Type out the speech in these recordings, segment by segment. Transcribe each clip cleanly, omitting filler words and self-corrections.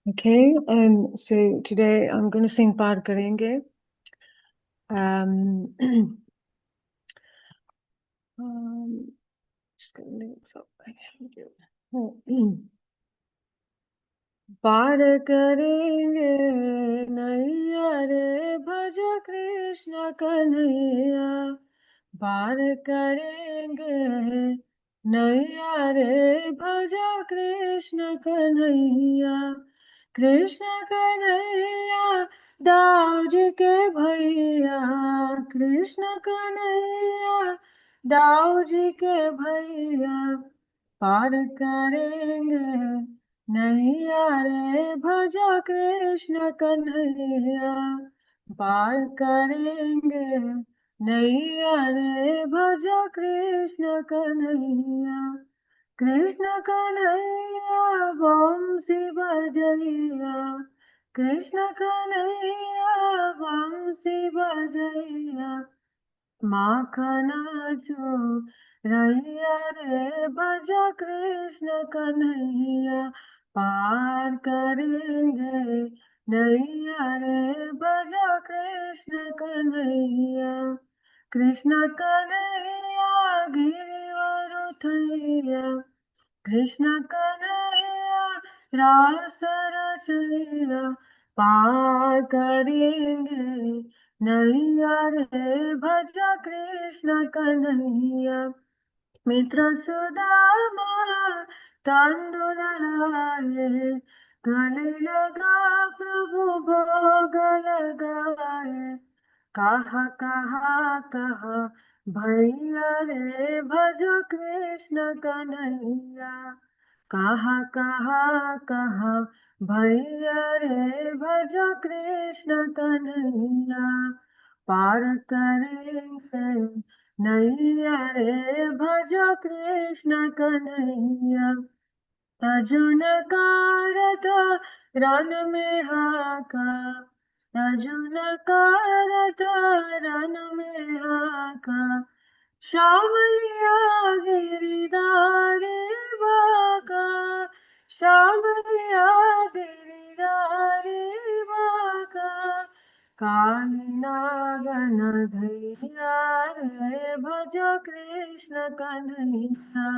Okay, so today I'm going to sing Paar Karenge. Just going to link this up. Thank you. पार करेंगे नैया रे भज कृष्ण कन्हैया, पार करेंगे नैया रे भज कृष्ण कन्हैया, कृष्ण कन्हैया दाऊ जी के भैया, कृष्ण कन्हैया दाऊ जी के भैया, पार करेंगे नैया रे भज कृष्ण कन्हैया, पार करेंगे नैया रे भज कृष्ण कन्हैया, कृष्ण कन्हैया बंसी बजैया, कृष्ण कन्हैया बंसी बजैया, माखना जो रैया रे भज कृष्ण कन्हैया, पार करेंगे नैया रे भज कृष्ण कन्हैया, कृष्ण कन्हैया गिरिवर थैया, कृष्ण कन्हैया रास रचैया, पार करेंगे नैया रे भज कृष्ण कन्हैया, मित्र सुदामा तांदुल लाए, गले लगा प्रभु भोग लगाए, कहा कहा भैया रे भज कृष्ण कन्हैया, कहा भैया रे भज कृष्ण कन्हैया, पार करेंगे नैया रे भज कृष्ण कन्हैया, अर्जुन का रथ रन में हाका, अर्जुन का रथ रन में हाका, श्यामलिया गिरिधारी बाका, श्यामलिया गिरिधारी बाका, काली नागन धैया रे भज कृष्ण कन्हैया,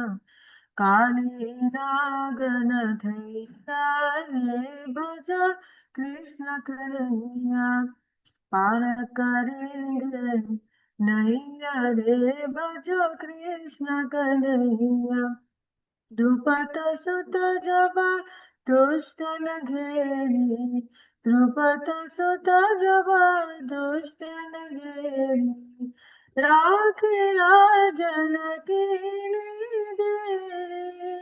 काली नागन धैया रे भज कृष्ण कन्हैया, पार करेंगे नैया रे भज कृष्ण कन्हैया, द्रुपद सुत जबा दुष्ट न घेरी, द्रुपद सुत जबा दुष्ट न घेरी, राखिला जनकी देरी,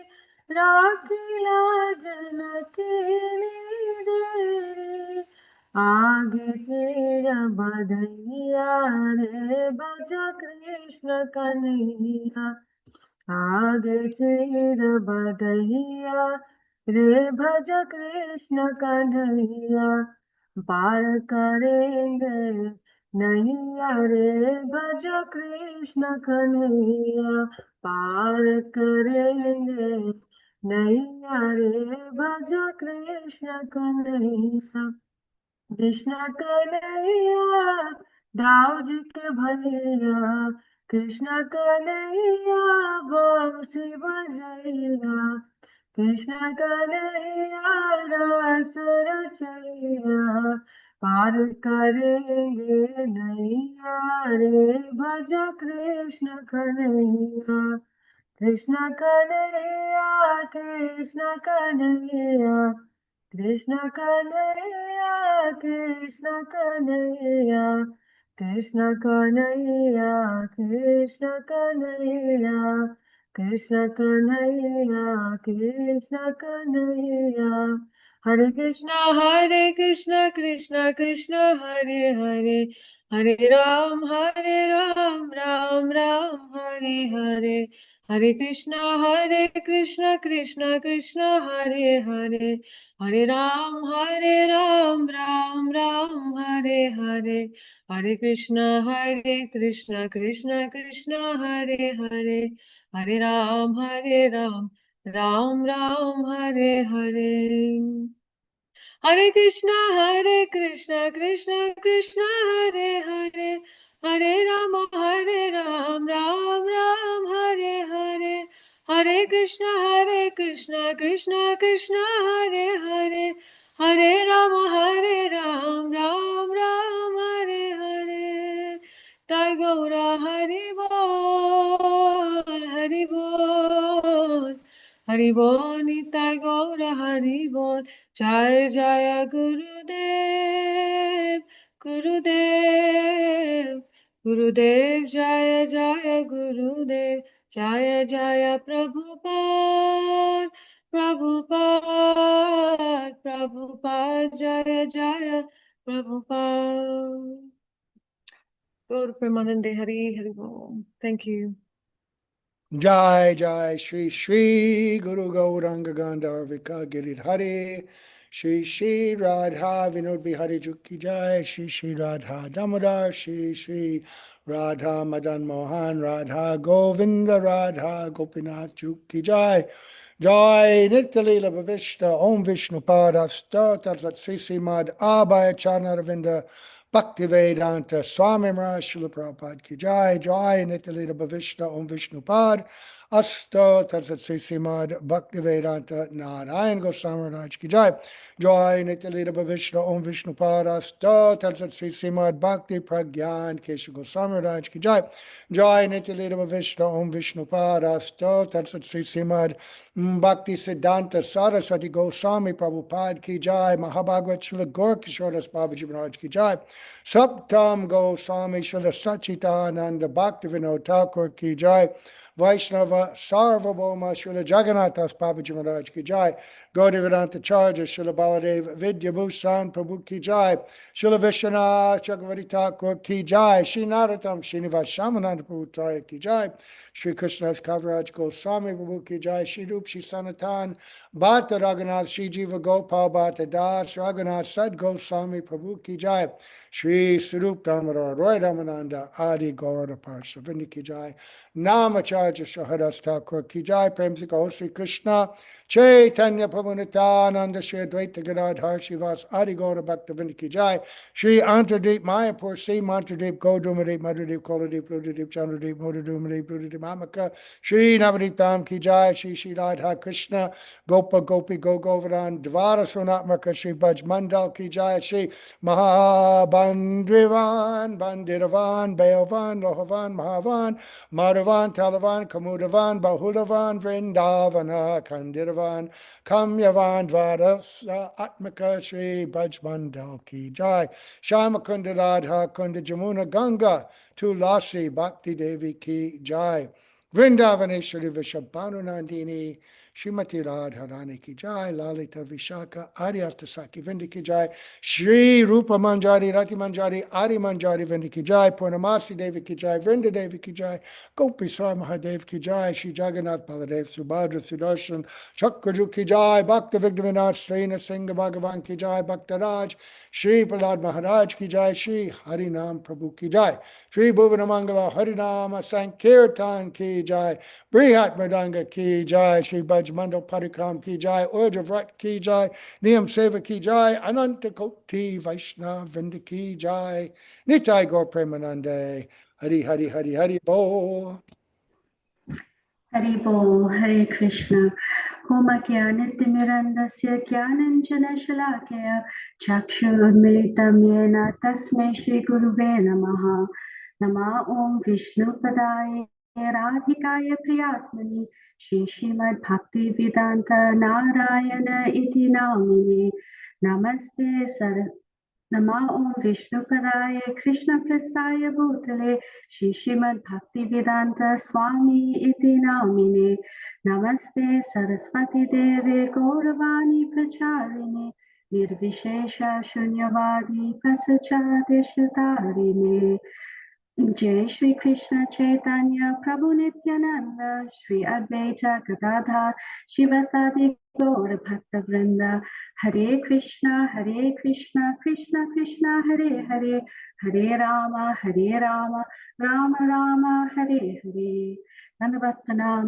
राखिला जनकी देरी, आगे चेर बधैया रे भज कृष्ण कन्हैया, आगे चेर बधैया रे भज कृष्ण कन्हैया, पार करेंगे नैया रे भज कृष्ण कन्हैया, पार करेंगे नैया रे भज कृष्ण कन्हैया, कृष्ण कन्हैया दाऊ जी के भैया, कृष्ण कन्हैया बंसी बजैया, कृष्ण कन्हैया रस रचैया, पार करेंगे नैया रे भज कृष्ण कन्हैया, कृष्ण कन्हैया कृष्ण कन्हैया, कृष्ण कन्हैया कृष्ण कन्हैया, कृष्ण कन्हैया कृष्ण कन्हैया, कृष्ण कन्हैया कृष्ण कन्हैया, हरे कृष्ण कृष्ण कृष्ण हरे हरे, हरे राम राम राम हरे हरे, हरे कृष्ण कृष्ण कृष्ण हरे हरे, हरे राम राम राम हरे हरे, हरे कृष्ण कृष्ण कृष्ण हरे हरे, हरे Ram Ram Ram Hare Hare. Hare Krishna Krishna Krishna Hare Hare, Hare Ram, Ram Ram Hare Hare. Hare Krishna Krishna Krishna Hare Hare, Hare Ram, Ram Ram Hare Hare. Jai Gaura Hari Bol, Hari Bol, Hari Bol, Nitai Gaura Hari Bol. Jaya Jaya Gurudev, Gurudev, Gurudev Jaya Jaya Gurudev, Jaya Jaya Prabhupada, Prabhupada, Prabhupada Jaya Jaya Prabhupada. Gaur Premanande Hari Hari Bol. Thank you. Jai Jai Shri Shri Guru Gauranga Gandharvika Giridhari Shri Shri Radha Vinod Bihari Juki Jai Shri Shri Radha Damodar Shri Shri Radha Madan Mohan Radha Govinda Radha Gopinath Juki Jai Jai Nityalila Bhavishta Om Vishnu Padasta Tatsat Sri Srimad Abhaya Charnaravinda Bhaktivedanta Swami Maharaj Srila Prabhupada Ki Jai Jai Nityalila Bhavishta Om Vishnu Pad Asta Tatsat Sri Srimad Bhaktivedanta Narayan Goswami Maharaj Ki Jai Jai Nityalila Bhavishta Om Vishnu Pad Asta Tatsat Sri Srimad Bhakti Pragyan Kesha Goswami Maharaj Ki Jai Jai Nityalila Bhavishta Om Vishnu Pad Asta Tatsat Sri Srimad Bhakti Siddhanta Saraswati Goswami Prabhupada Ki Jai Mahabhagavad Srila Gaurkishoras Babaji Maharaj Ki Jai Saptam Goswami Srila Sachitananda Bhaktivinoda Thakur Ki Jai Vaishnava Sarvabhauma Srila Jagannathas Babaji Maharaj Ki Jai Gaudivedanta Charja Srila Baladev Vidyabhushan Prabhu Ki Jai Srila Vishwanath Chakravarti Thakur Ki Jai Shri Narottam Srinivas Shamananda Prabhu Traya Ki Jai Shri Krishna's Kaviraj Goswami Prabhu Ki Jai Shri Rup Shri Sanatan Bhatta Raghunath Shri Jiva Gopal Bhatta Das Raghunath Sad Goswami Prabhu Ki Jai Shri Sarup Damodar Roy Ramananda Adi Gaura Parsha Vindi Ki Jai Namacharya Shahadas Thakur Ki Jai Prem Se Kaho Shri Krishna Chaitanya Prabhu Nityananda Shri Advaita Gadadhar Shivas Adi Gaura Bhakta Vindi Ki Jai Shri Antadeep Mayapur Sri Mantradeep Godumadeep Madhudeep Koladeep Rudadeep Chandradeep Modadumadeep Rudadeep Amaka Shri Navadeep Tam Ki Jai Shri Shri Radha Krishna Gopa Gopi Govardhan Dvara Sunatmaka Shri Bhaj Mandal Ki Jai Shri Mahabandrivan Bandiravan Beovan Lohavan Mahavan Madhavan Talavan Kamudavan Bahulavan Vrindavana Kandiravan Kamyavan Dvarasa Atmaka Shri Bhaj Mandal Ki Jai Shama Kunda Radha Kunda Jamuna Ganga Tulasi Bhakti Devi Ki Jai Vrindavaneshwari Vishabhanu Nandini Srimati Radharani Ki Jai Lalita Vishaka Aryasta Saki Vindi Ki Jai Shri Rupa Manjari Rati Manjari Ari Manjari Vindi Ki Jai Purnamasi Devi Ki Jai Vrinda-devi Ki Jai Gopi Sar Mahadev Ki Jai Shri Jagannath Baladev Subhadra Sudarshan Chakraju Ki Jai Bhakta Vigdavinath Srina Singha Bhagavan Ki Jai Bhakta Raj Shri Prahlad Maharaj Ki Jai Shri Harinam Prabhu Ki Jai Shri Bhuvana Mangala Harinama Sankirtan Ki Jai Brihat Mridanga Ki Jai Shri Bhaj Mandal Parikram Ki Jai Urja Vrat Ki Jai Niyam Seva Ki Jai Ananta Koti Vaishnav Vrinda Ki Jai Nitai Gaur Premanande Hari Hari Hari Hari Bo Hari Bol, Hare Krishna. Homa Jnanatimirandasya Jnananjana Shalakaya Chakshurmilitam Yena Tasmai Shri Guruve Namaha. Nama Om Vishnu Padaya Radhikaya Priyatmani Shri Srimad Bhakti Vedanta Narayana Iti Namini Namaste Saraswati Nama Om Vishnu Padaya Krishna Prastaya Bhutale Shri Srimad Bhakti Vedanta Swami Iti Namine Namaste Saraswati Deve Gauravani Pracharini Nirvishesha Shunyavadi Prasachate Shutarine Jai Shri Krishna Chaitanya Prabhu Nityananda Shri Advaita Gadadhar Shivasadi Gaura Bhakta Vrinda Hare Krishna Krishna Krishna Hare Hare Hare Rama Rama Rama Hare Hare Dandavat Pranam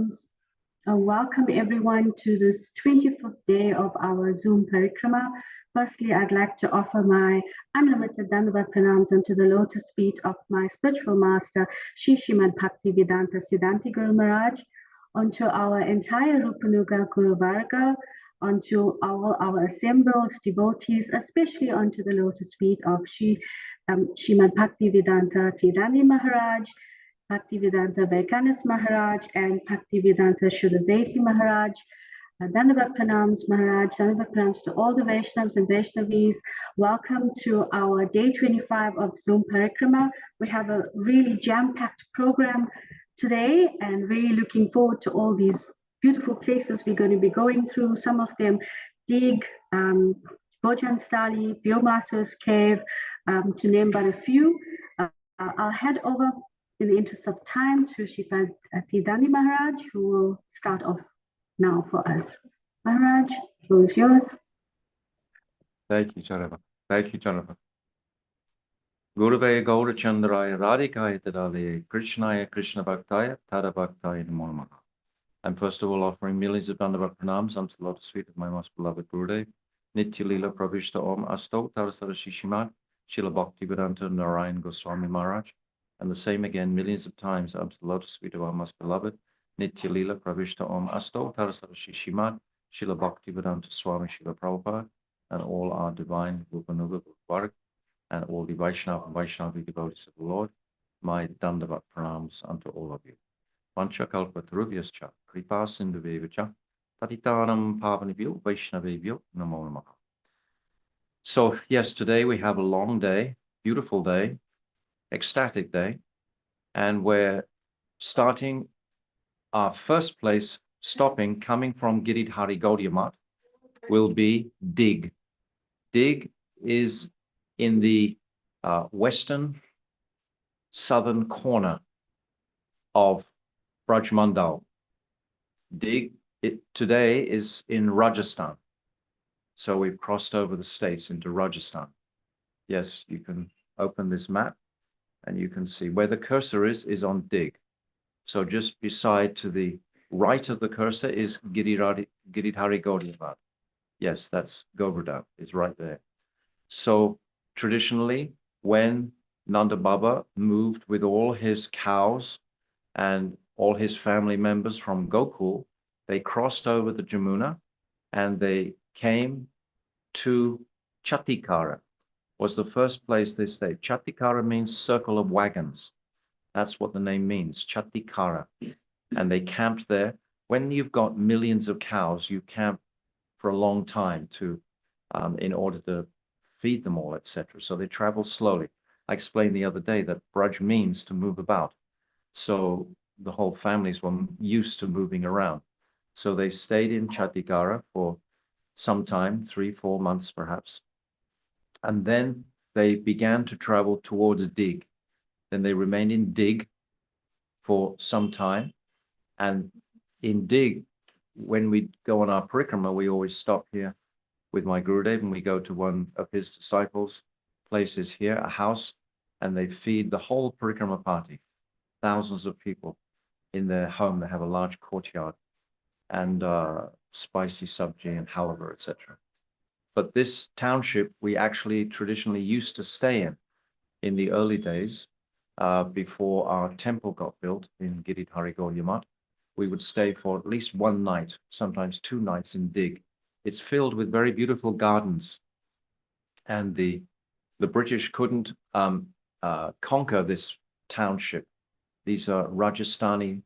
Welcome everyone to this 25th day of our Zoom Parikrama. Firstly, I'd like to offer my unlimited Dandavat Pranams onto the lotus feet of my spiritual master, Shri Srimad Bhaktivedanta Siddhanti Guru Maharaj, onto our entire Rupanuga Guru Varga, onto all our assembled devotees, especially onto the lotus feet of Srimad Bhaktivedanta Tirani Maharaj, Bhaktivedanta Vaikanas Maharaj, and Bhaktivedanta Shuddhadevi Maharaj. Dandavat Pranams Maharaj, Dandavat Pranams to all the Vaishnavas and Vaishnavis. Welcome to our day 25 of Zoom Parikrama. We have a really jam-packed program today and really looking forward to all these beautiful places we're going to be going through. Some of them Dig, Bhojana-thali, Vyomasura's cave, to name but a few. I'll head over in the interest of time to Sripad Tirani Maharaj, who will start off now for us. Maharaj, the floor is yours. Thank you, Jonathan. Thank you, Jonathan. Guruvaya Gaurachandraya Radhikaya Tadavaya Krishnaya Krishna Bhaktaya Tada Bhaktaya Namo Namaha. I'm first of all offering millions of Dandavat Pranams unto the lotus feet of my most beloved Gurudev, Nitya Lila Pravishta Om Asto Tarasara Shishimad, Srila Bhaktivedanta Narayan Goswami Maharaj, and the same again millions of times unto the lotus feet of our most beloved, Nitya Lila Pravishta Om Asto Tarasara Shishimad, Srila Bhaktivedanta Swami Srila Prabhupada, and all our divine Rupanuga Varga, and all the Vaishnava and Vaishnavi devotees of the Lord, my Dandavat Pranams unto all of you. Vancha kalpatarubhyascha, kripa sindhuvevacha, patitanam pavanibhyo, Vaishnavebhyo, namo namaha. So yes, today we have a long day, beautiful day, ecstatic day, and we're starting our first place, stopping, coming from Giridhari Gaudiya Math, will be Dig. Dig is in the western southern corner of Braj Mandal. Dig today is in Rajasthan. So we've crossed over the states into Rajasthan. Yes, you can open this map and you can see where the cursor is on Dig. So just beside to the right of the cursor is Giridhari Gaudiya Math. Yes, that's Govardhan, is right there. So traditionally, when Nanda Baba moved with all his cows and all his family members from Gokul, they crossed over the Jamuna and they came to Chatikara, was the first place they stayed. Chatikara means circle of wagons. That's what the name means, Chatikara. And they camped there. When you've got millions of cows, you camp for a long time to, in order to feed them all, etc. So they travel slowly. I explained the other day that Braj means to move about. So the whole families were used to moving around. So they stayed in Chatikara for some time, 3-4 months perhaps. And then they began to travel towards Dig. Then they remained in Dig for some time. And in Dig, when we go on our parikrama, we always stop here with my Gurudev and we go to one of his disciples' places here, a house, and they feed the whole parikrama party, thousands of people in their home. They have a large courtyard and spicy sabji and halva, etc. But this township we actually traditionally used to stay in the early days before our temple got built in Giridhari Gaudiya Math. We would stay for at least one night, sometimes 2 nights in Dig. It's filled with very beautiful gardens. And the British couldn't conquer this township. These are Rajasthani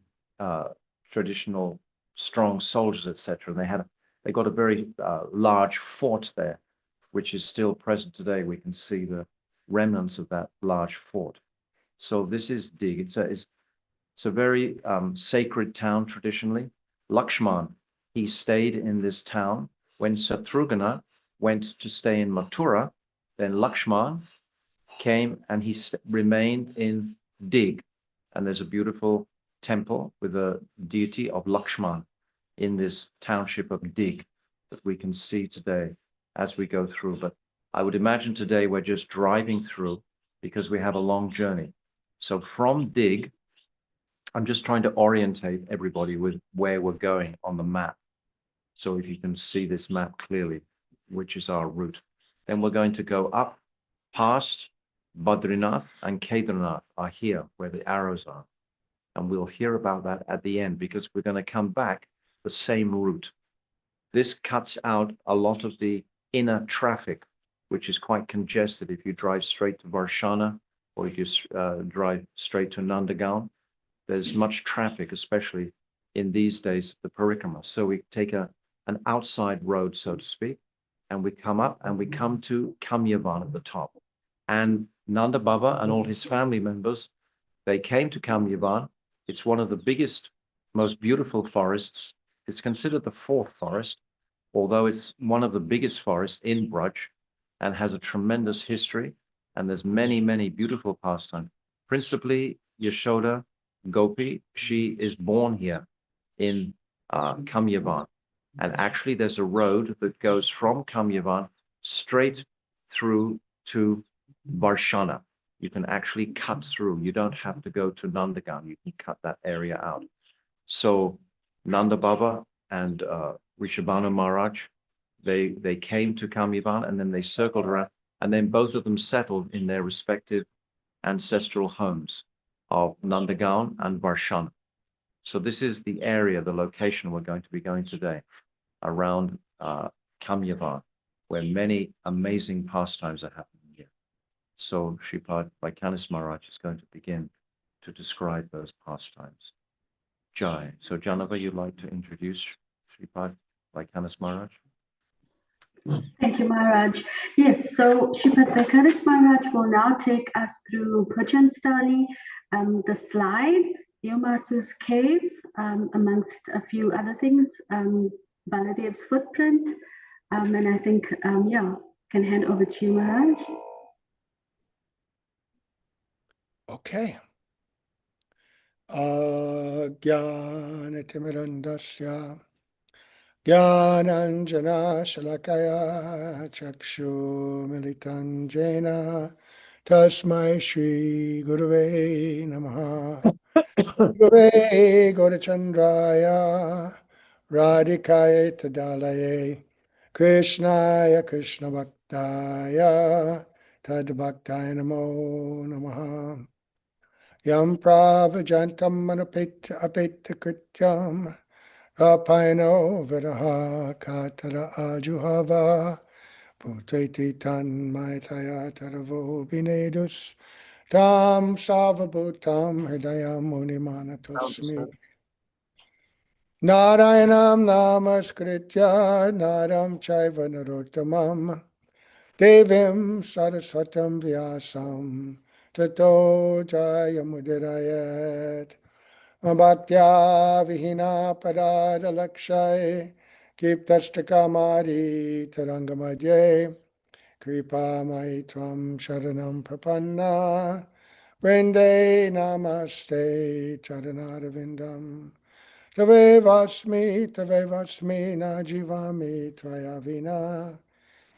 traditional strong soldiers, etc. And they got a very large fort there, which is still present today. We can see the remnants of that large fort. So this is Dig. It's a very sacred town traditionally. Lakshman, he stayed in this town. When Satrughna went to stay in Mathura, then Lakshman came and he remained in Dig. And there's a beautiful temple with a deity of Lakshman in this township of Dig that we can see today as we go through. But I would imagine today we're just driving through because we have a long journey. So from Dig, I'm just trying to orientate everybody with where we're going on the map. So if you can see this map clearly, which is our route, then we're going to go up past Badrinath and Kedarnath are here where the arrows are. And we'll hear about that at the end because we're going to come back the same route. This cuts out a lot of the inner traffic, which is quite congested if you drive straight to Varshana or if you drive straight to Nandagaon. There's much traffic, especially in these days of the parikrama. So we take an outside road, so to speak, and we come up and we come to Kamyavan at the top. And Nanda Baba and all his family members, they came to Kamyavan. It's one of the biggest, most beautiful forests. It's considered the fourth forest, although it's one of the biggest forests in Braj and has a tremendous history. And there's many, many beautiful pastimes. Principally, Yashoda Gopi, she is born here in Kamyavan. And actually, there's a road that goes from Kamyavan straight through to Varshana. You can actually cut through. You don't have to go to Nandagaon. You can cut that area out. So Nanda Baba and Rishabhanu Maharaj, they came to Kamyavan and then they circled around, and then both of them settled in their respective ancestral homes of Nandagaon and Varshana. So this is the area, the location we're going to be going today, around Kamyavan, where many amazing pastimes are happening here. So Sripad Vaikanis Maharaj is going to begin to describe those pastimes. Jai. So Janava, you'd like to introduce Sripad Vaikanis Maharaj? Thank you, Maharaj. Yes, so Sripad Vaikanis Maharaj will now take us through Bhojana-thali, the slide, Vyomasura's cave, amongst a few other things, Baladev's footprint, and I think, can hand over to you, Maharaj. Okay. Jnana-timirandasya Jnananjana Shalakaya Chakshu Militan Jena Tasmai Shri Gurave Namaha Gurave Gaurachandraya Radhikaya Tadalaye Krishnaya Krishna Bhaktaya Tad Bhaktaya Namo Namaha Yam Pravajantam Manapita Apita Krityam Rapaino Viraha Katara Ajuhava Puteti Tan Maitaya Taravo Binedus Tam Savabhutam Hridayam Munimanatosmi Narayanam Namaskritya Naram Chaiva Narottamam Devim Saraswatam Vyasam Tato Jayamudirayat Bhaktya Vihina Parada Lakshay Kiptashtakamari Tarangamadye Kripa Maitram Sharanam Prapanna Vrinde Namaste Charanarvindam Tavevasmi Najivami Tvayavina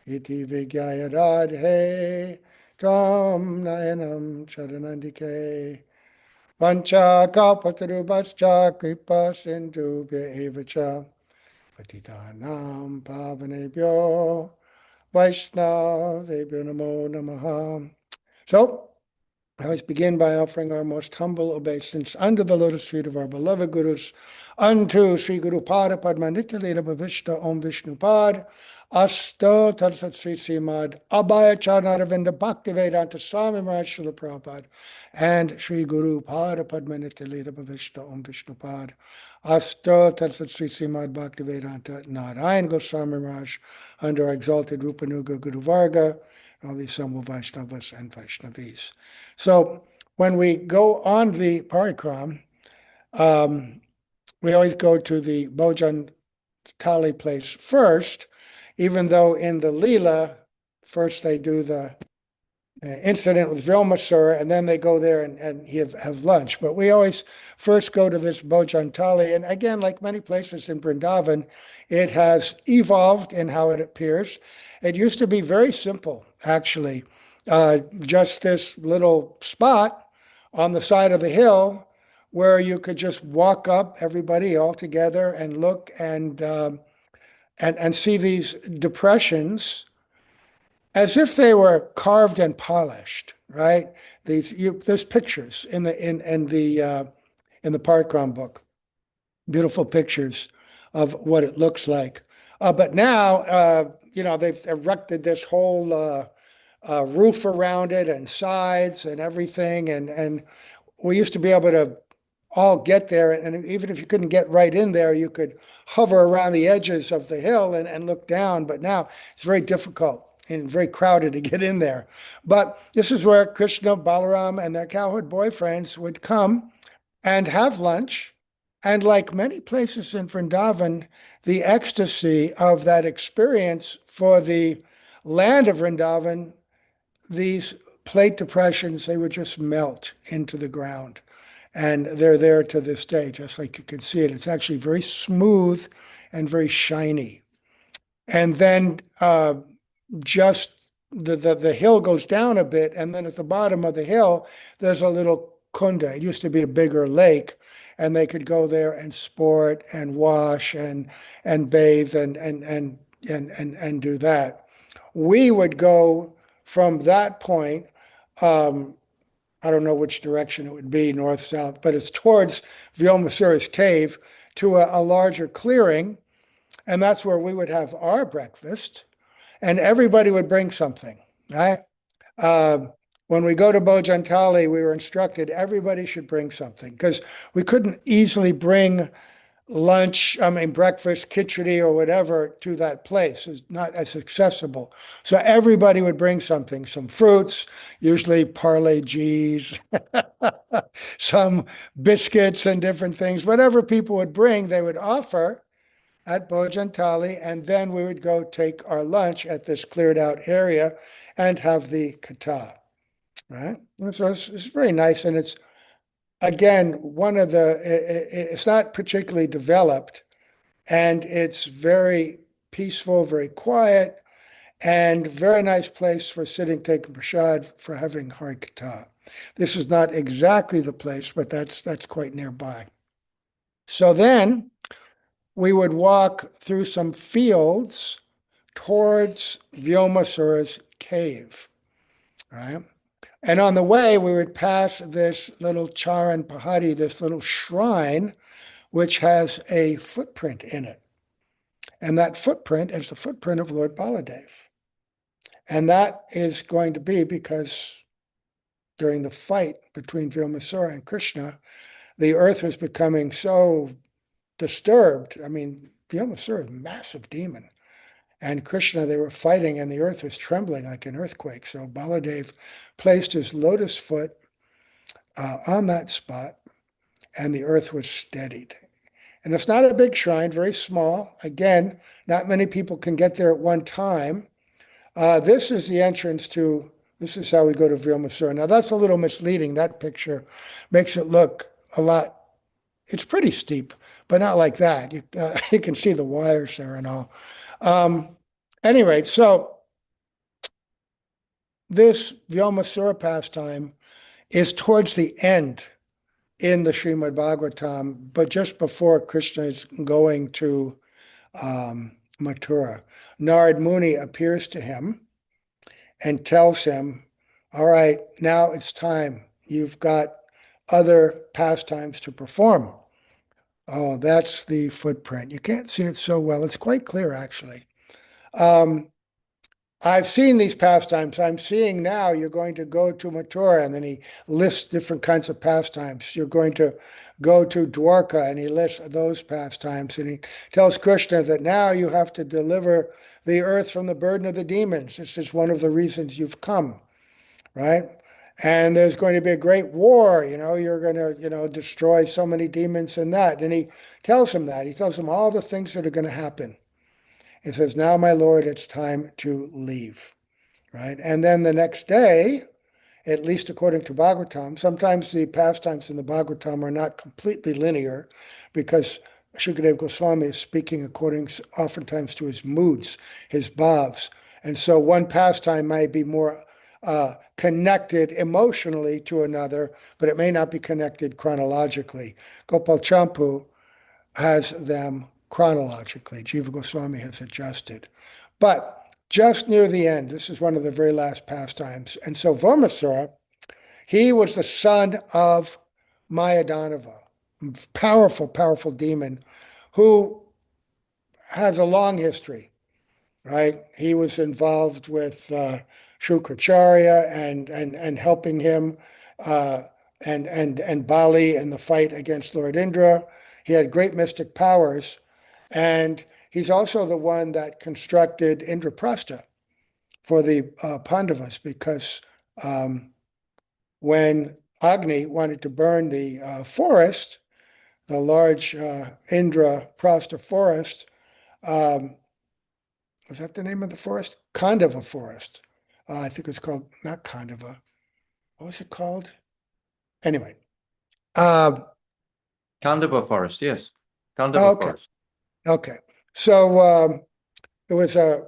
Iti Vigyaya Radhe Tram Nayanam Charanandike Vancha kalpatarubhascha kripa sindhubhya evacha patitanam pavanebhyo Vaishnavebhyo namo namaha. So, I always begin by offering our most humble obeisance under the lotus feet of our beloved Gurus, unto Sri Guru Pada Padma Nityalila Bhavishta Om Vishnu Pad, Asto Tarsat Sri Srimad Abhaya Charnaravinda Bhaktivedanta Swami Maharaj Srila Prabhupada, and Sri Guru Pada Padma Nityalila Bhavishta Om Vishnu Pad, Asto Tarsat Sri Srimad Bhaktivedanta Narayan Goswami Maharaj, under our exalted Rupanuga Guru Varga, and all these Sambhu Vaishnavas and Vaishnavis. So when we go on the parikram, we always go to the Bhojana-thali place first, even though in the Leela, first they do the incident with Vyomasura, and then they go there and have lunch. But we always first go to this Bhojana-thali. And again, like many places in Vrindavan, it has evolved in how it appears. It used to be very simple, actually. Just this little spot on the side of the hill where you could just walk up, everybody all together, and look and see these depressions as if they were carved and polished, right? There's pictures in the Parikram book, beautiful pictures of what it looks like. But now, they've erected this whole roof around it and sides and everything, and we used to be able to all get there, and even if you couldn't get right in there, you could hover around the edges of the hill and look down. But now it's very difficult and very crowded to get in there. But this is where Krishna, Balaram, and their cowherd boyfriends would come and have lunch. And like many places in Vrindavan, the ecstasy of that experience for the land of Vrindavan, these plate depressions, they would just melt into the ground. And they're there to this day, just like you can see it. It's actually very smooth and very shiny. And then just the hill goes down a bit, and then at the bottom of the hill, there's a little kunda. It used to be a bigger lake, and they could go there and sport and wash and bathe and do that. We would go from that point. I don't know which direction it would be, north, south, but it's towards Vyomasura's cave to a larger clearing. And that's where we would have our breakfast, and everybody would bring something, right? When we go to Bhojana-thali, we were instructed everybody should bring something because we couldn't easily bring breakfast, khichdi or whatever to that place. It's not as accessible. So everybody would bring something, some fruits, usually Parle G's, some biscuits and different things. Whatever people would bring, they would offer at Bhojana-thali, and then we would go take our lunch at this cleared out area and have the katha, right? And so it's very nice, and it's, again, it's not particularly developed, and it's very peaceful, very quiet, and very nice place for sitting, taking prasad, for having Hari Katha. This is not exactly the place, but that's quite nearby. So then we would walk through some fields towards Vyomasura's cave, right? And on the way, we would pass this little Carana-pahadi, this little shrine, which has a footprint in it. And that footprint is the footprint of Lord Baladev. And that is going to be because during the fight between Vyomasura and Krishna, the earth was becoming so disturbed. I mean, Vyomasura is a massive demon. And Krishna, they were fighting, and the earth was trembling like an earthquake. So Baladev placed his lotus foot on that spot, and the earth was steadied. And it's not a big shrine, very small. Again, not many people can get there at one time. This is the entrance to, this is how we go to Vyomasura. Now, that's a little misleading. That picture makes it look a lot, it's pretty steep, but not like that. You can see the wires there and all. Anyway, so this Vyomasura pastime is towards the end in the Srimad Bhagavatam, but just before Krishna is going to Mathura. Narad Muni appears to him and tells him, all right, now it's time. You've got other pastimes to perform. Oh, that's the footprint. You can't see it so well. It's quite clear, actually. I've seen these pastimes. I'm seeing now you're going to go to Mathura, and then he lists different kinds of pastimes. You're going to go to Dwarka, and he lists those pastimes. And he tells Krishna that now you have to deliver the earth from the burden of the demons. This is one of the reasons you've come, right? And there's going to be a great war, you're going to, destroy so many demons and that. And he tells him that. He tells him all the things that are going to happen. He says, now, my Lord, it's time to leave, right? And then the next day, at least according to Bhagavatam, sometimes the pastimes in the Bhagavatam are not completely linear because Shukadeva Goswami is speaking according oftentimes to his moods, his bhavs. And so one pastime might be more connected emotionally to another, but it may not be connected chronologically. Gopal Champu has them chronologically. Jiva Goswami has adjusted. But just near the end, this is one of the very last pastimes. And so Vyomasura, he was the son of Mayadanava, powerful, powerful demon who has a long history, right? He was involved with Shukracharya and helping him and Bali in the fight against Lord Indra. He had great mystic powers, and he's also the one that constructed Indraprastha for the Pandavas, because when Agni wanted to burn the forest, the large Indraprastha forest, was that the name of the forest? Khandava forest. I think it's called, not Khandava. What was it called? Anyway. Khandava forest, yes. Khandava Okay. forest. Okay. So it was a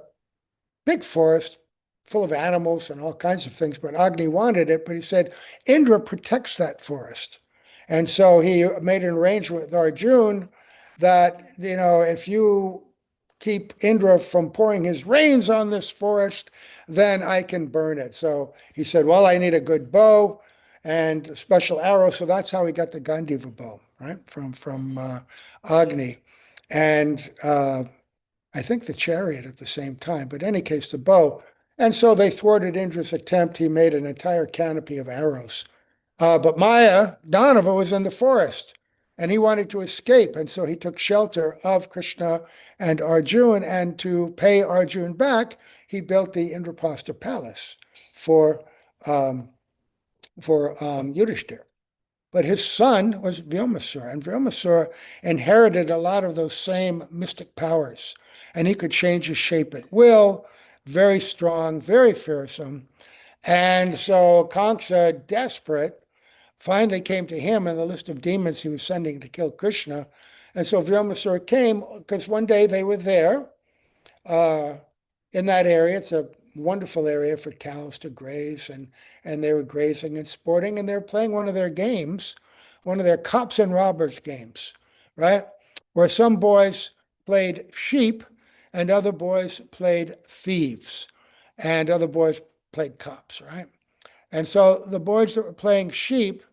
big forest full of animals and all kinds of things, but Agni wanted it, but he said, Indra protects that forest. And so he made an arrangement with Arjuna that, if you keep Indra from pouring his rains on this forest, then I can burn it. So he said, well, I need a good bow and a special arrow. So that's how he got the Gandiva bow, right? From Agni. And I think the chariot at the same time, but in any case, the bow. And so they thwarted Indra's attempt. He made an entire canopy of arrows. But Maya, Danava, was in the forest and he wanted to escape. And so he took shelter of Krishna and Arjuna. And to pay Arjuna back, he built the Indraprastha palace for Yudhishthira. But his son was Vyomasura, and Vyomasura inherited a lot of those same mystic powers. And he could change his shape at will, very strong, very fearsome. And so Kamsa, desperate, finally came to him in the list of demons he was sending to kill Krishna. And so Vyomasura came because one day they were there in that area. It's a wonderful area for cows to graze, and they were grazing and sporting, and they were playing one of their games, one of their cops and robbers games, right? Where some boys played sheep and other boys played thieves and other boys played cops, right? And so the boys that were playing sheep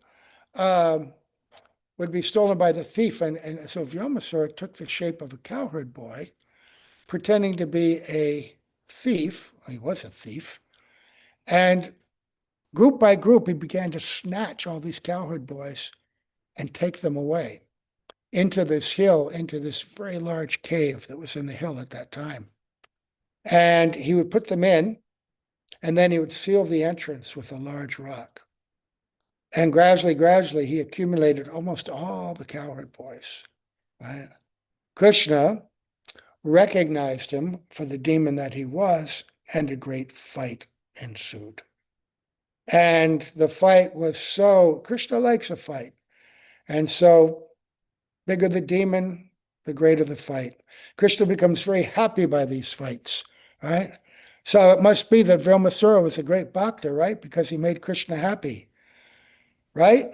would be stolen by the thief. And so Vyomasura took the shape of a cowherd boy, pretending to be a thief. He was a thief. And group by group, he began to snatch all these cowherd boys and take them away into this hill, into this very large cave that was in the hill at that time. And he would put them in, and then he would seal the entrance with a large rock. And gradually, he accumulated almost all the cowherd boys. Right? Krishna recognized him for the demon that he was, and a great fight ensued. And the fight was Krishna likes a fight. And so, bigger the demon, the greater the fight. Krishna becomes very happy by these fights, right? So it must be that Vyomasura was a great bhakta, right? Because he made Krishna happy, right?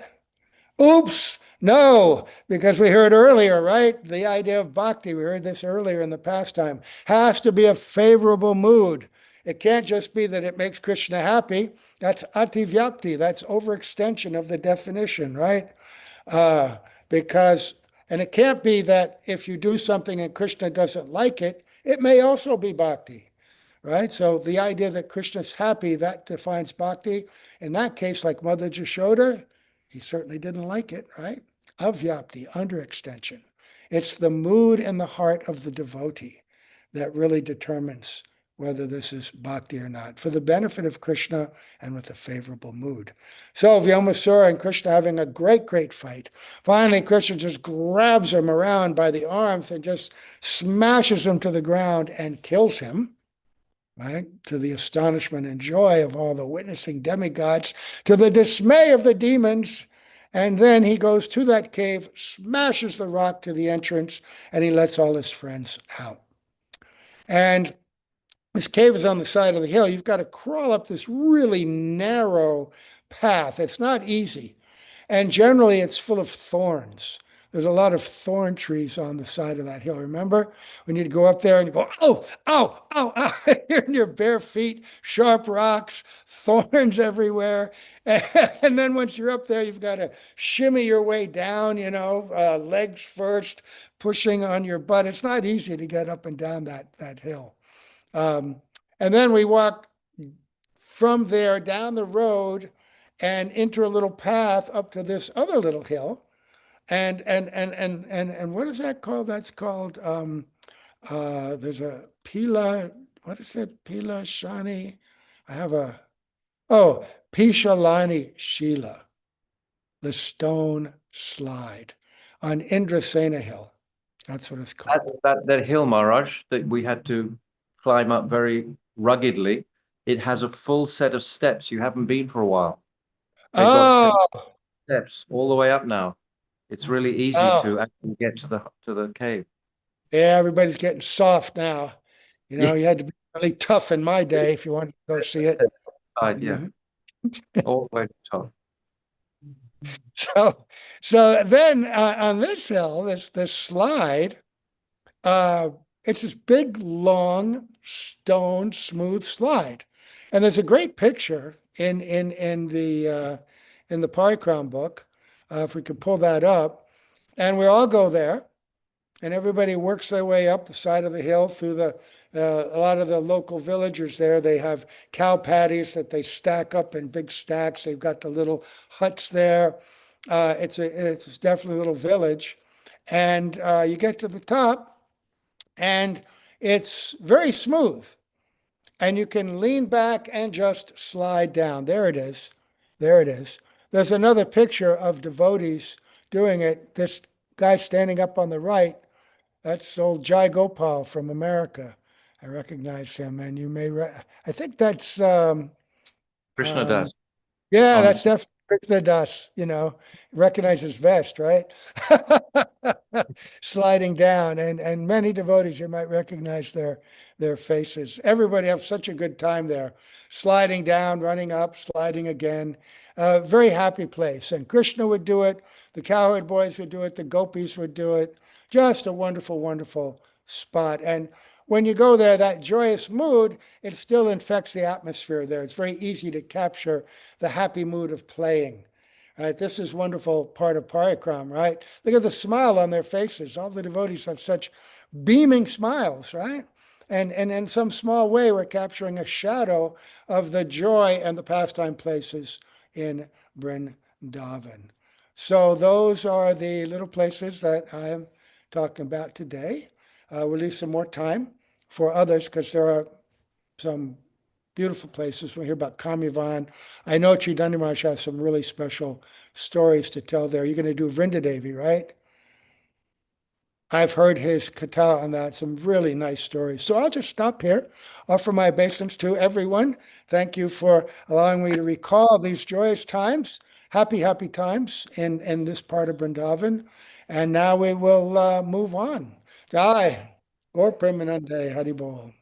Oops, no, because we heard earlier, right? The idea of bhakti, we heard this earlier in the pastime, has to be a favorable mood. It can't just be that it makes Krishna happy. That's ativyapti, that's overextension of the definition, right? And it can't be that if you do something and Krishna doesn't like it, it may also be bhakti, right? So the idea that Krishna's happy, that defines bhakti. In that case, like Mother Jashoda, he certainly didn't like it, right? Avyapti, underextension. It's the mood in the heart of the devotee that really determines whether this is bhakti or not, for the benefit of Krishna and with a favorable mood. So Vyomasura and Krishna having a great, great fight. Finally, Krishna just grabs him around by the arms and just smashes him to the ground and kills him, right? To the astonishment and joy of all the witnessing demigods, to the dismay of the demons. And then he goes to that cave, smashes the rock to the entrance, and he lets all his friends out. And This cave is on the side of the hill. You've got to crawl up this really narrow path. It's not easy. And generally, it's full of thorns. There's a lot of thorn trees on the side of that hill. Remember? We need to go up there and go, oh, ow, ow, ow. You're in your bare feet, sharp rocks, thorns everywhere. And then once you're up there, you've got to shimmy your way down, legs first, pushing on your butt. It's not easy to get up and down that hill. And then we walk from there down the road and into a little path up to this other little hill. And what is that called? That's called there's a Pila, what is it? Pila Shani. I have Pichala Shila, the stone slide on Indrasena Hill. That's what it's called. That hill, Maharaj, that we had to climb up very ruggedly. It has a full set of steps. You haven't been for a while. They've got steps all the way up now. It's really easy to actually get to the cave. Yeah, everybody's getting soft now. You had to be really tough in my day if you wanted to go see it. Yeah, all the way to the top. So then on this hill, this slide, it's this big, long, stone, smooth slide, and there's a great picture in the Parikram book. If we could pull that up, and we all go there, and everybody works their way up the side of the hill through a lot of the local villagers there. They have cow patties that they stack up in big stacks. They've got the little huts there. It's definitely a little village, and you get to the top, and it's very smooth, and you can lean back and just slide down. There it is. There it is. There's another picture of devotees doing it. This guy standing up on the right, that's old Jai Gopal from America. I recognize him, and you may, I think that's Krishna Das. Yeah, that's definitely Krishna Das, recognize his vest, right? Sliding down, and many devotees, you might recognize their faces. Everybody have such a good time there, sliding down, running up, sliding again. Very happy place. And Krishna would do it, the cowherd boys would do it, the gopis would do it. Just a wonderful, wonderful spot. And when you go there, that joyous mood, it still infects the atmosphere there. It's very easy to capture the happy mood of playing. Right? This is wonderful part of Parikram, right? Look at the smile on their faces. All the devotees have such beaming smiles, right? And in some small way, we're capturing a shadow of the joy and the pastime places in Vrindavan. So those are the little places that I'm talking about today. We'll leave some more time for others because there are some beautiful places. We'll hear about Kamyavan. I know Chaitanya Maharaj has some really special stories to tell there. You're going to do Vrinda-devi, right? I've heard his katha on that, some really nice stories. So I'll just stop here, offer my obeisance to everyone. Thank you for allowing me to recall these joyous times, happy, happy times in this part of Vrindavan. And now we will move on. Jai, Gaur Premanande, Hari Bol.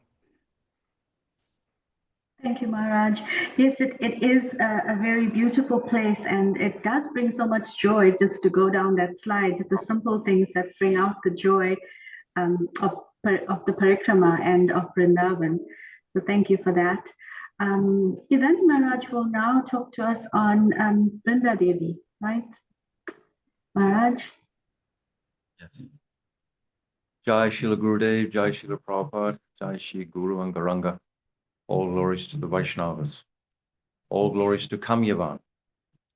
Thank you, Maharaj. Yes, it is a very beautiful place, and it does bring so much joy just to go down that slide. The simple things that bring out the joy of the parikrama and of Vrindavan. So thank you for that. Chaitanya Maharaj will now talk to us on Vrinda-devi, right? Maharaj? Yes. Jai Srila Gurudev, Jai Srila Prabhupada, Jai Shri Guru and Garanga. All glories to the Vaishnavas. All glories to Kamyavan.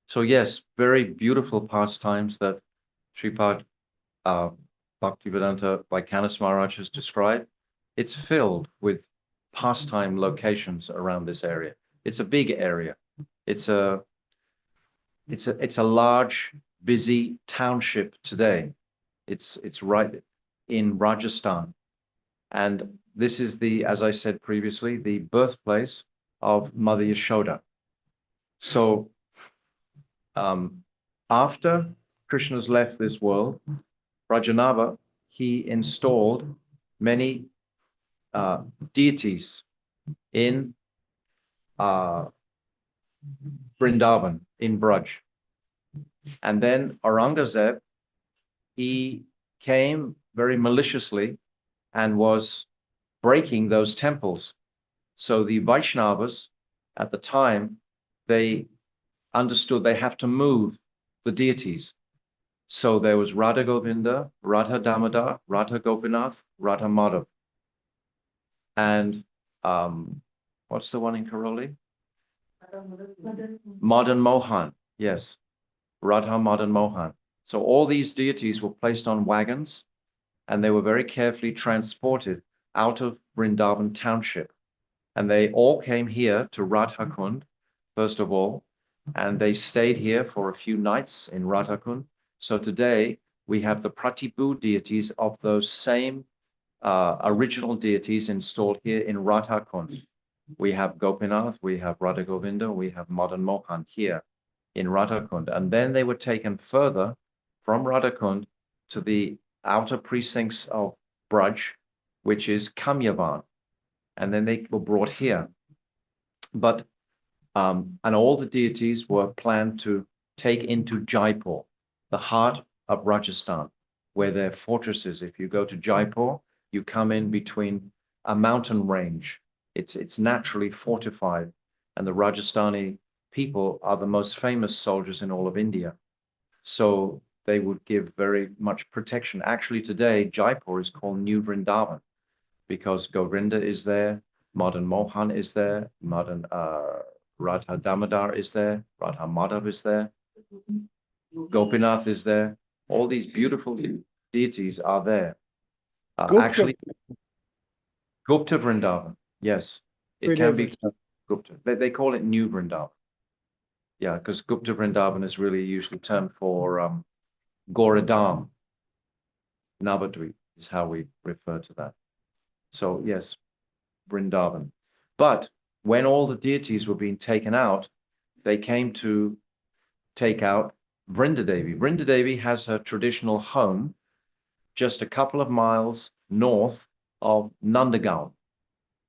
So yes, very beautiful pastimes that Sripad Bhaktivedanta by Kamesvara Maharaj has described. It's filled with pastime locations around this area. It's a big area. It's a large, busy township today. It's right in Rajasthan. And this is as I said previously, the birthplace of Mother Yashoda. So after Krishna's left this world, Rajanava, he installed many deities in Vrindavan, in Braj. And then Aurangzeb, he came very maliciously and was breaking those temples. So the Vaishnavas at the time, they understood they have to move the deities. So there was Radha Govinda, Radha Damodar, Radha Gopinath, Radha Madhav. And what's the one in Karoli? Madan Mohan, yes. Radha Madan Mohan. So all these deities were placed on wagons and they were very carefully transported out of Vrindavan township. And they all came here to Radha-kund, first of all, and they stayed here for a few nights in Radha-kund. So today we have the Pratibhu deities of those same original deities installed here in Radha-kund. We have Gopinath, we have Radha Govinda, we have Madan Mohan here in Radha-kund. And then they were taken further from Radha-kund to the outer precincts of Braj, which is Kamyavan. And then they were brought here. But, and all the deities were planned to take into Jaipur, the heart of Rajasthan, where their fortresses. If you go to Jaipur, you come in between a mountain range. It's naturally fortified. And the Rajasthani people are the most famous soldiers in all of India. So they would give very much protection. Actually, today, Jaipur is called New Vrindavan because Govinda is there, Madan Mohan is there, Radha Damodar is there, Radha Madhav is there, Gopinath is there. All these beautiful deities are there. Actually, Gupta Vrindavan, yes, it can be Gupta. They call it New Vrindavan. Yeah, because Gupta Vrindavan is really usually termed for Goradam. Navadvip is how we refer to that. So yes, Vrindavan. But when all the deities were being taken out, they came to take out Vrinda-devi. Vrinda-devi has her traditional home just a couple of miles north of Nandagaon.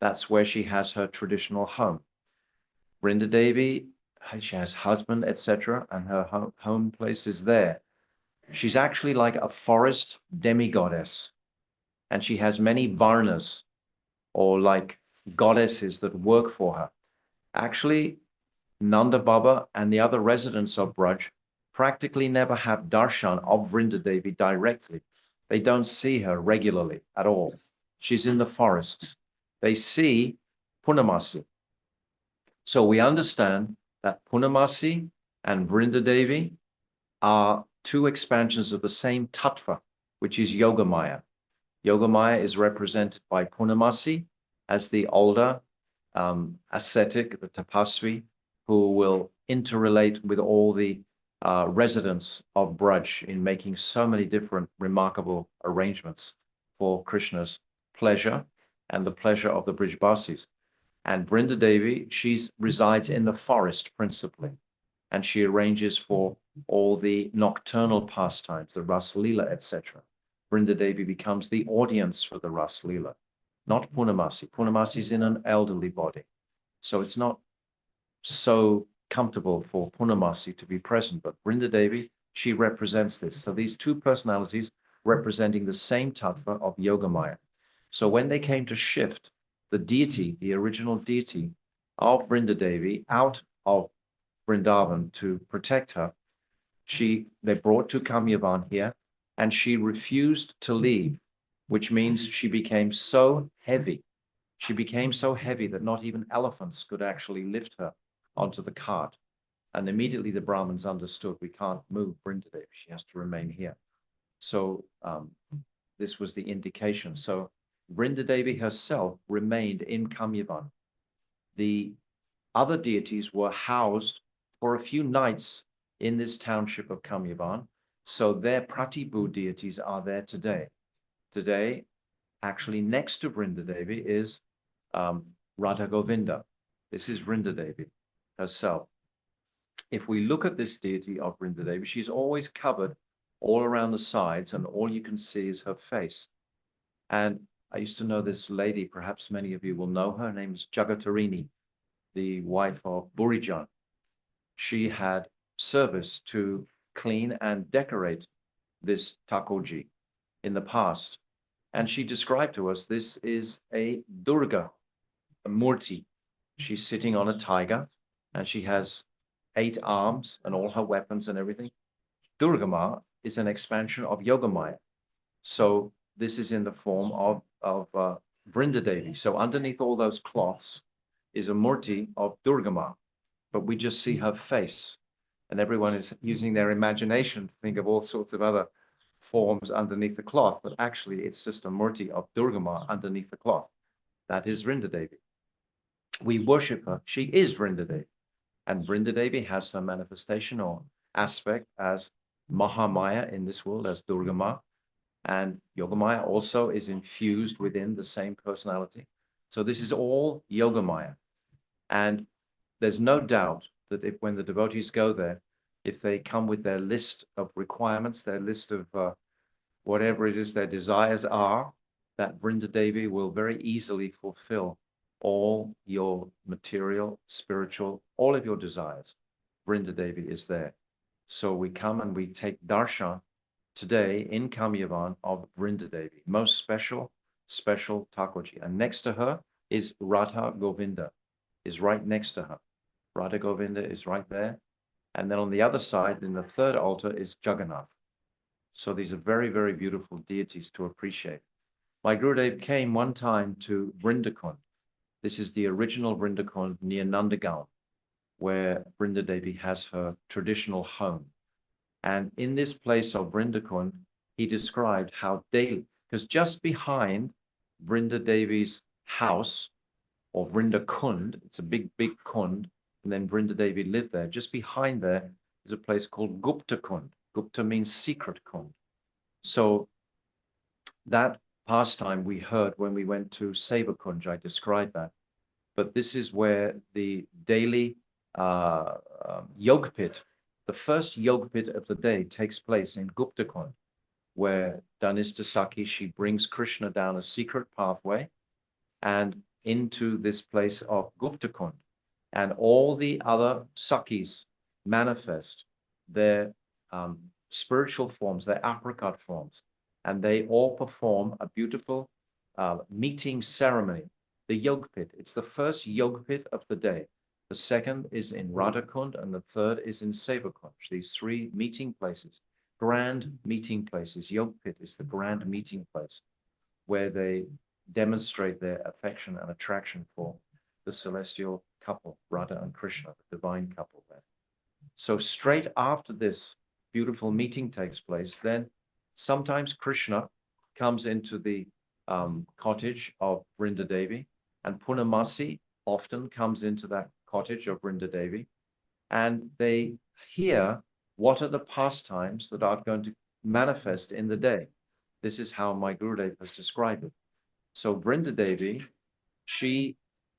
That's where she has her traditional home. Vrinda-devi, she has husband, etc., and her home place is there. She's actually like a forest demigoddess, and she has many varnas, or like goddesses that work for her. Actually, Nanda Baba and the other residents of Braj practically never have darshan of Vrinda-devi directly. They don't see her regularly at all. She's in the forests. They see Punamasi. So we understand that Punamasi and Vrinda-devi are two expansions of the same tattva, which is Yogamaya. Yogamaya is represented by Punamasi as the older ascetic, the tapasvi, who will interrelate with all the residents of Braj in making so many different remarkable arrangements for Krishna's pleasure and the pleasure of the Brijbasis. And Vrinda-devi, she resides in the forest principally, and she arranges for all the nocturnal pastimes, the Ras Leela, etc. Vrinda-devi becomes the audience for the Ras Leela, not Punamasi. Punamasi is in an elderly body, so it's not so comfortable for Punamasi to be present, but Vrinda-devi, she represents this. So these two personalities representing the same tattva of Yogamaya. So when they came to shift the deity, the original deity of Vrinda-devi out of Vrindavan to protect her, they brought to Kamyavan here, and she refused to leave, which means she became so heavy. She became so heavy that not even elephants could actually lift her onto the cart. And immediately the Brahmins understood, we can't move Vrinda-devi, she has to remain here. So this was the indication. So Vrinda-devi herself remained in Kamyavan. The other deities were housed for a few nights in this township of Kamyavan. So their Pratibhu deities are there today. Today, actually next to Vrinda-devi is Radha Govinda. This is Vrinda-devi herself. If we look at this deity of Vrinda-devi, she's always covered all around the sides, and all you can see is her face. And I used to know this lady, perhaps many of you will know her. Her name is Jagatarini, the wife of Burijan. She had service to clean and decorate this takoji in the past. And she described to us, this is a Durga, a Murti. She's sitting on a tiger and she has 8 arms and all her weapons and everything. Durga Ma is an expansion of Yogamaya. So this is in the form of Vrinda-devi. So underneath all those cloths is a Murti of Durga Ma, but we just see her face. And everyone is using their imagination to think of all sorts of other forms underneath the cloth, but actually it's just a Murti of Durga Ma underneath the cloth. That is Vrinda-devi. We worship her. She is Vrinda-devi. And Vrinda-devi has her manifestation or aspect as Mahamaya in this world, as Durga Ma. And Yogamaya also is infused within the same personality. So this is all Yogamaya. And there's no doubt that when the devotees go there, if they come with their list of requirements, their list of whatever it is their desires are, that Vrinda-devi will very easily fulfill all your material, spiritual, all of your desires. Vrinda-devi is there. So we come and we take darshan today in Kamyavan of Vrinda-devi, most special Thakurji. And next to her is Radha Govinda, is right next to her. Radha Govinda is right there. And then on the other side, in the third altar, is Jagannath. So these are very, very beautiful deities to appreciate. My Gurudev came one time to Vrinda-kunda. This is the original Vrinda-kunda near Nandagaon, where Vrinda-devi has her traditional home. And in this place of Vrinda-kunda, he described how daily, because just behind Vrinda-devi's house, or Vrinda-kunda, it's a big, big kund, and then Vrinda-devi lived there. Just behind there is a place called Gupta-kund. Gupta means secret kund. So that pastime we heard when we went to Seva-kunj, I described that. But this is where the daily yog pit, the first yog pit of the day, takes place in Gupta-kund, where Dhanista Sakhi, she brings Krishna down a secret pathway and into this place of Gupta-kund. And all the other Sakhis manifest their spiritual forms, their apricot forms, and they all perform a beautiful meeting ceremony, the yog pit. It's the first yog pit of the day. The second is in Radha-kund, and the third is in Seva-kunj. These 3 meeting places, grand meeting places. Yog pit is the grand meeting place where they demonstrate their affection and attraction for the celestial couple, Radha and Krishna, the divine couple there. So straight after this beautiful meeting takes place, then sometimes Krishna comes into the cottage of Vrinda-devi, and Purnamasi often comes into that cottage of Vrinda-devi, and they hear what are the pastimes that are going to manifest in the day. This is how my Gurudev has described it. So Vrinda-devi, she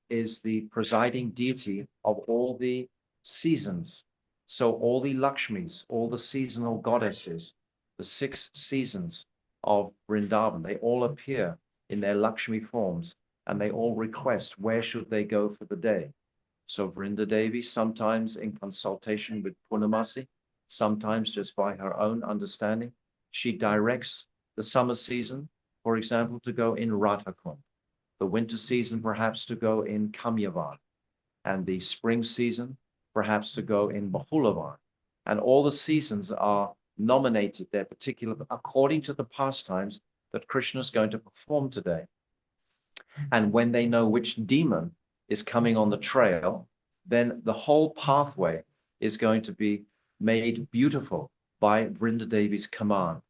is the presiding deity of all the seasons. So all the Lakshmis, all the seasonal goddesses, the 6 seasons of Vrindavan, they all appear in their Lakshmi forms, and they all request where should they go for the day. So Vrinda-devi, sometimes in consultation with Purnamasi, sometimes just by her own understanding, she directs the summer season, for example, to go in Radha-kund, the winter season perhaps to go in Kamyavan, and the spring season perhaps to go in Bahulavan. And all the seasons are nominated there, particularly according to the pastimes that Krishna is going to perform today. And when they know which demon is coming on the trail, then the whole pathway is going to be made beautiful by Vrinda-devi's command.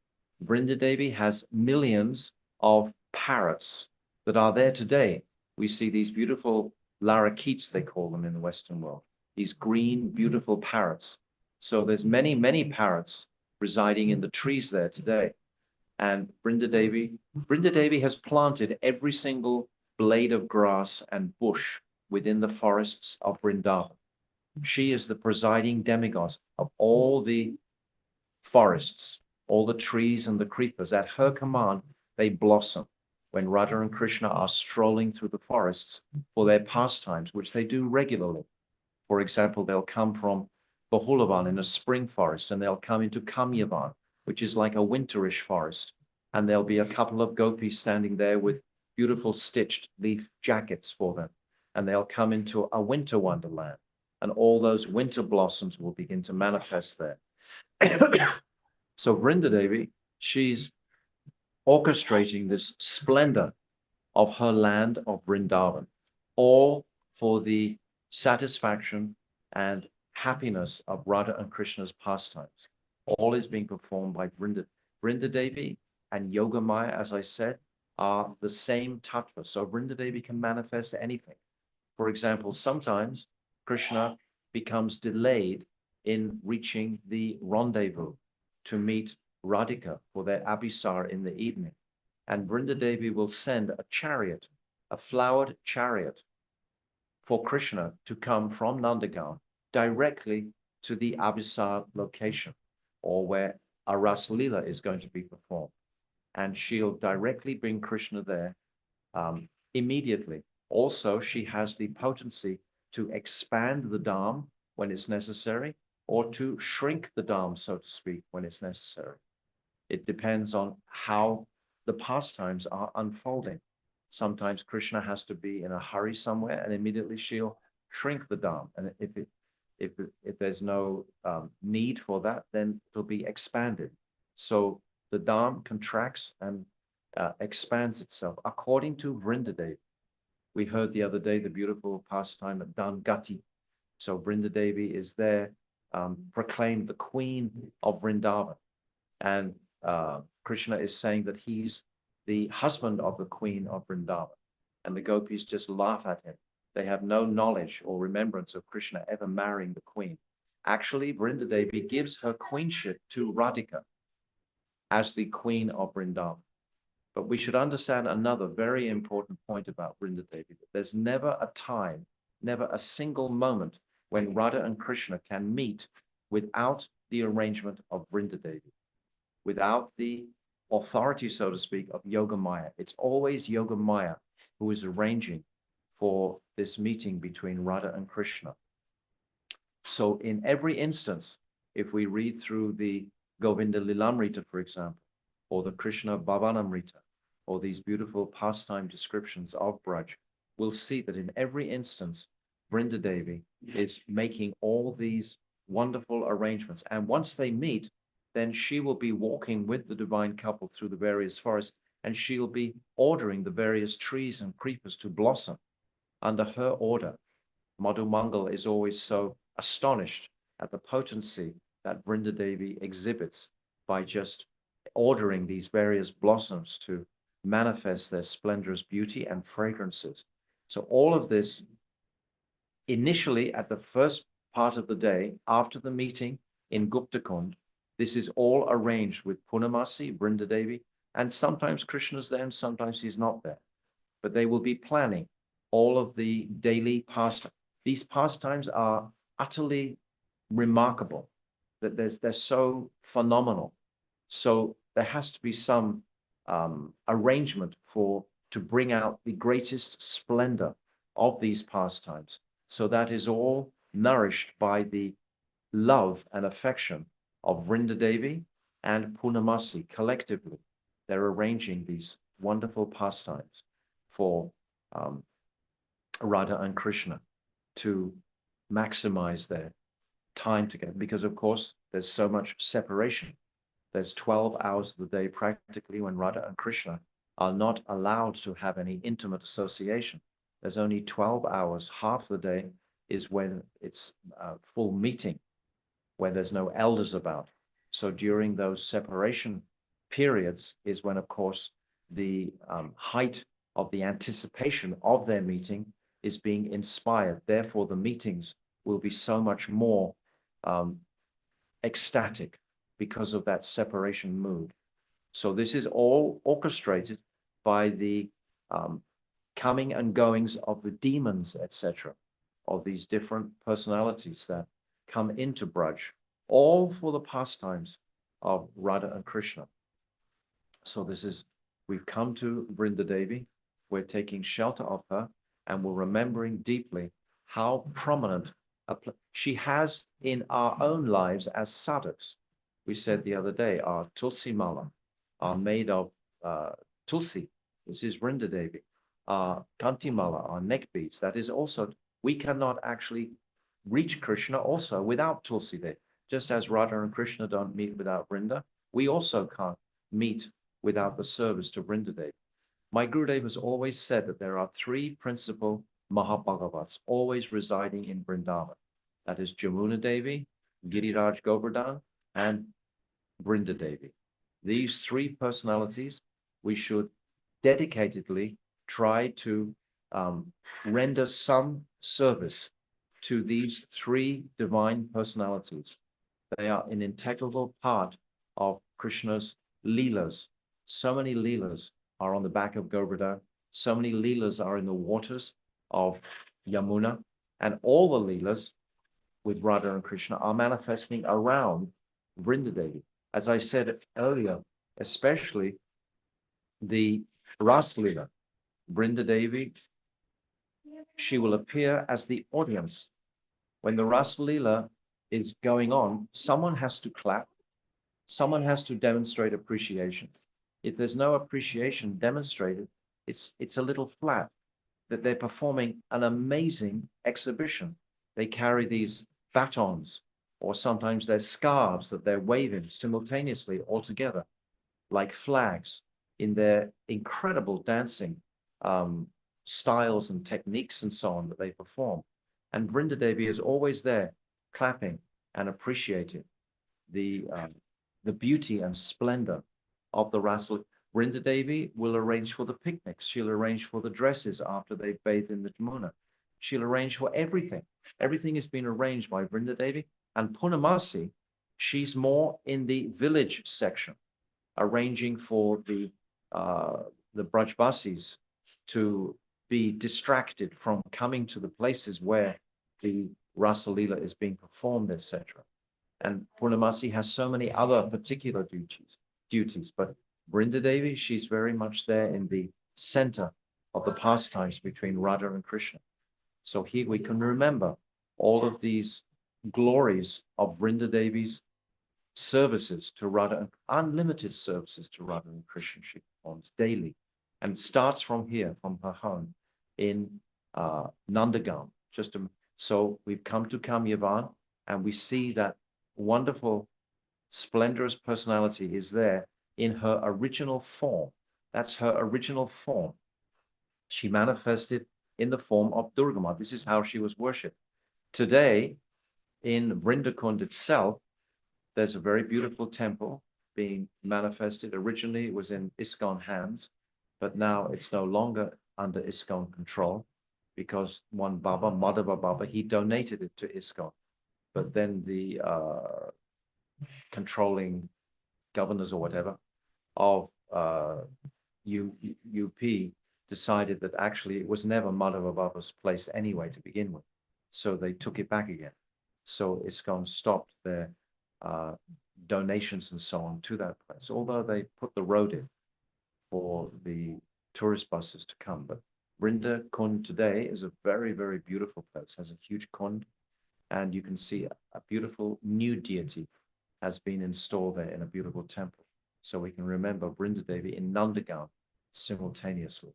Vrinda-devi has millions of parrots that are there today. We see these beautiful larakeets, they call them in the Western world, these green, beautiful parrots. So there's many, many parrots residing in the trees there today. And Vrinda-devi has planted every single blade of grass and bush within the forests of Vrindavan. She is the presiding demigod of all the forests, all the trees and the creepers. At her command, they blossom. when Radha and Krishna are strolling through the forests for their pastimes, which they do regularly. For example, they'll come from Bahulavan in a spring forest, and they'll come into Kamyavan, which is like a winterish forest. And there'll be a couple of gopis standing there with beautiful stitched leaf jackets for them. And they'll come into a winter wonderland, and all those winter blossoms will begin to manifest there. So Vrinda-devi, she's orchestrating this splendor of her land of Vrindavan, all for the satisfaction and happiness of Radha and Krishna's pastimes. All is being performed by Vrinda. Vrinda-devi and Yogamaya, as I said, are the same tattva. So Vrinda-devi can manifest anything. For example, sometimes Krishna becomes delayed in reaching the rendezvous to meet Radhika for their abhisar in the evening. And Vrinda-devi will send a chariot, a flowered chariot, for Krishna to come from Nandagaon directly to the abhisar location, or where a Ras Lila is going to be performed. And she'll directly bring Krishna there immediately. Also, she has the potency to expand the dham when it's necessary, or to shrink the dham, so to speak, when it's necessary. It depends on how the pastimes are unfolding. Sometimes Krishna has to be in a hurry somewhere, and immediately she'll shrink the dham. And if there's no need for that, then it'll be expanded. So the dham contracts and expands itself according to Vrinda-devi. We heard the other day the beautiful pastime at Dangati. So Vrinda-devi is there, proclaimed the queen of Vrindavan. And Krishna is saying that he's the husband of the queen of Vrindavan. And the gopis just laugh at him. They have no knowledge or remembrance of Krishna ever marrying the queen. Actually, Vrinda-devi gives her queenship to Radhika as the queen of Vrindavan. But we should understand another very important point about Vrinda-devi, that there's never a time, never a single moment when Radha and Krishna can meet without the arrangement of Vrinda-devi, without the authority, so to speak, of Yogamaya. It's always Yogamaya who is arranging for this meeting between Radha and Krishna. So in every instance, if we read through the Govinda Lilamrita, for example, or the Krishna Bhavanamrita, or these beautiful pastime descriptions of Braj, we'll see that in every instance, Vrinda-devi is making all these wonderful arrangements. And once they meet, then she will be walking with the divine couple through the various forests, and she'll be ordering the various trees and creepers to blossom under her order. Madhu Mangal is always so astonished at the potency that Vrinda-devi exhibits by just ordering these various blossoms to manifest their splendorous beauty and fragrances. So all of this, initially at the first part of the day, after the meeting in Gupta-kund, this is all arranged with Punamasi, Vrinda-devi, and sometimes Krishna's there and sometimes he's not there. But they will be planning all of the daily pastimes. These pastimes are utterly remarkable, that they're so phenomenal. So there has to be some arrangement to bring out the greatest splendor of these pastimes. So that is all nourished by the love and affection of Vrinda-devi and Punamasi collectively. They're arranging these wonderful pastimes for Radha and Krishna to maximize their time together, because of course there's so much separation. There's 12 hours of the day practically when Radha and Krishna are not allowed to have any intimate association. There's only 12 hours. Half the day is when it's full meeting, where there's no elders about. So during those separation periods is when, of course, the height of the anticipation of their meeting is being inspired. Therefore, the meetings will be so much more ecstatic because of that separation mood. So this is all orchestrated by the coming and goings of the demons, etc., of these different personalities that come into Braj, all for the pastimes of Radha and Krishna. So this is We've come to Vrinda-devi, we're taking shelter of her, and we're remembering deeply how prominent she has in our own lives as sadhaks. We said the other day, our tulsi mala are made of tulsi. This is Vrinda-devi. Our kanti mala, our neck beads, that is also, we cannot actually reach Krishna also without Tulsi Devi. Just as Radha and Krishna don't meet without Vrinda, we also can't meet without the service to Vrinda-devi. My Gurudev has always said that there are three principal Mahabhagavats always residing in Vrindavan. That is Jamuna-devi, Giriraj Govardhan, and Vrinda-devi. These three personalities, we should dedicatedly try to render some service to these three divine personalities. They are an integral part of Krishna's Leelas. So many Leelas are on the back of Govardhan. So many Leelas are in the waters of Yamuna. And all the Leelas with Radha and Krishna are manifesting around Vrinda-devi. As I said earlier, especially the Ras Leela, Vrinda-devi, she will appear as the audience. When the Ras Leela is going on, someone has to clap, someone has to demonstrate appreciation. If there's no appreciation demonstrated, it's a little flat, that they're performing an amazing exhibition. They carry these batons, or sometimes they're scarves that they're waving simultaneously all together, like flags, in their incredible dancing styles and techniques and so on that they perform. And Vrinda-devi is always there, clapping and appreciating the beauty and splendor of the Rasa. Vrinda-devi will arrange for the picnics. She'll arrange for the dresses after they've bathed in the Jamuna. She'll arrange for everything. Everything has been arranged by Vrinda-devi. And Purnamasi, she's more in the village section, arranging for the Brajbasis to be distracted from coming to the places where the Rasa Leela is being performed, etc. And Purnamasi has so many other particular duties, but Vrinda-devi, she's very much there in the center of the pastimes between Radha and Krishna. So here we can remember all of these glories of Vrinda-devi's services to Radha, unlimited services to Radha and Krishna she performs daily. And it starts from here, from her home in Nandagam. So we've come to Kamyavan, and we see that wonderful, splendorous personality is there in her original form. That's her original form. She manifested in the form of Durgama. This is how she was worshipped. Today, in Vrinda-kunda itself, there's a very beautiful temple being manifested. Originally, it was in ISKCON hands, but now it's no longer under ISKCON control, because one Baba, Madhava Baba, he donated it to ISKCON. But then the controlling governors or whatever of UP decided that actually it was never Madhava Baba's place anyway to begin with. So they took it back again. So ISKCON stopped their donations and so on to that place, although they put the road in for the tourist buses to come. But Vrinda-kunda today is a very, very beautiful place, has a huge kund, and you can see a beautiful new deity has been installed there in a beautiful temple. So we can remember Vrinda-devi in Nandagam simultaneously.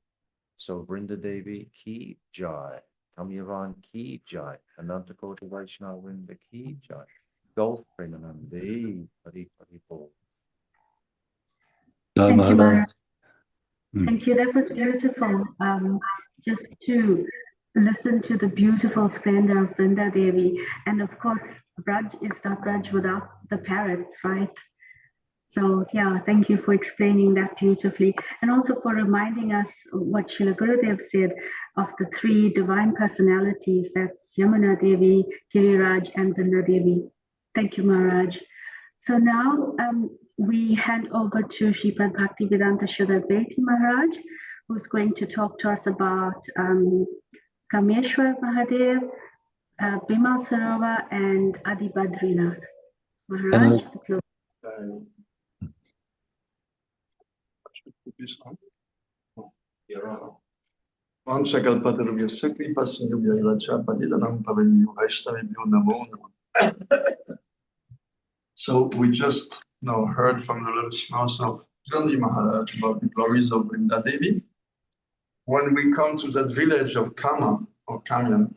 So Vrinda-devi ki jai, Kamyavan ki jai, Anantakoti Vaishnava Vrinda ki jai, Golf Premanande, Hari Hari Bol. Thank you, Maharaj. Thank you. That was beautiful. Just to listen to the beautiful splendor of Vrinda-devi. And of course, Braj is not Braj without the parrots, right? So yeah, thank you for explaining that beautifully. And also for reminding us what Srila Gurudev said of the three divine personalities, that's Yamuna-devi, Giriraj, and Vrinda-devi. Thank you, Maharaj. So now we hand over to Sripad Bhaktivedanta Shodadvaiti Maharaj, who's going to talk to us about Kamesvara Mahadeva, Vimala-kunda, and Adi-badrinatha. Maharaj, the floor. This one? Vanchakalpatarubhyasya kripasinubhya patitanam pavanyu vaishnavibhyo namo namah. So we just heard from the lotus mouth of Gandhi Maharaj about the glories of Vrinda-devi. When we come to that village of Kama or Kamyan,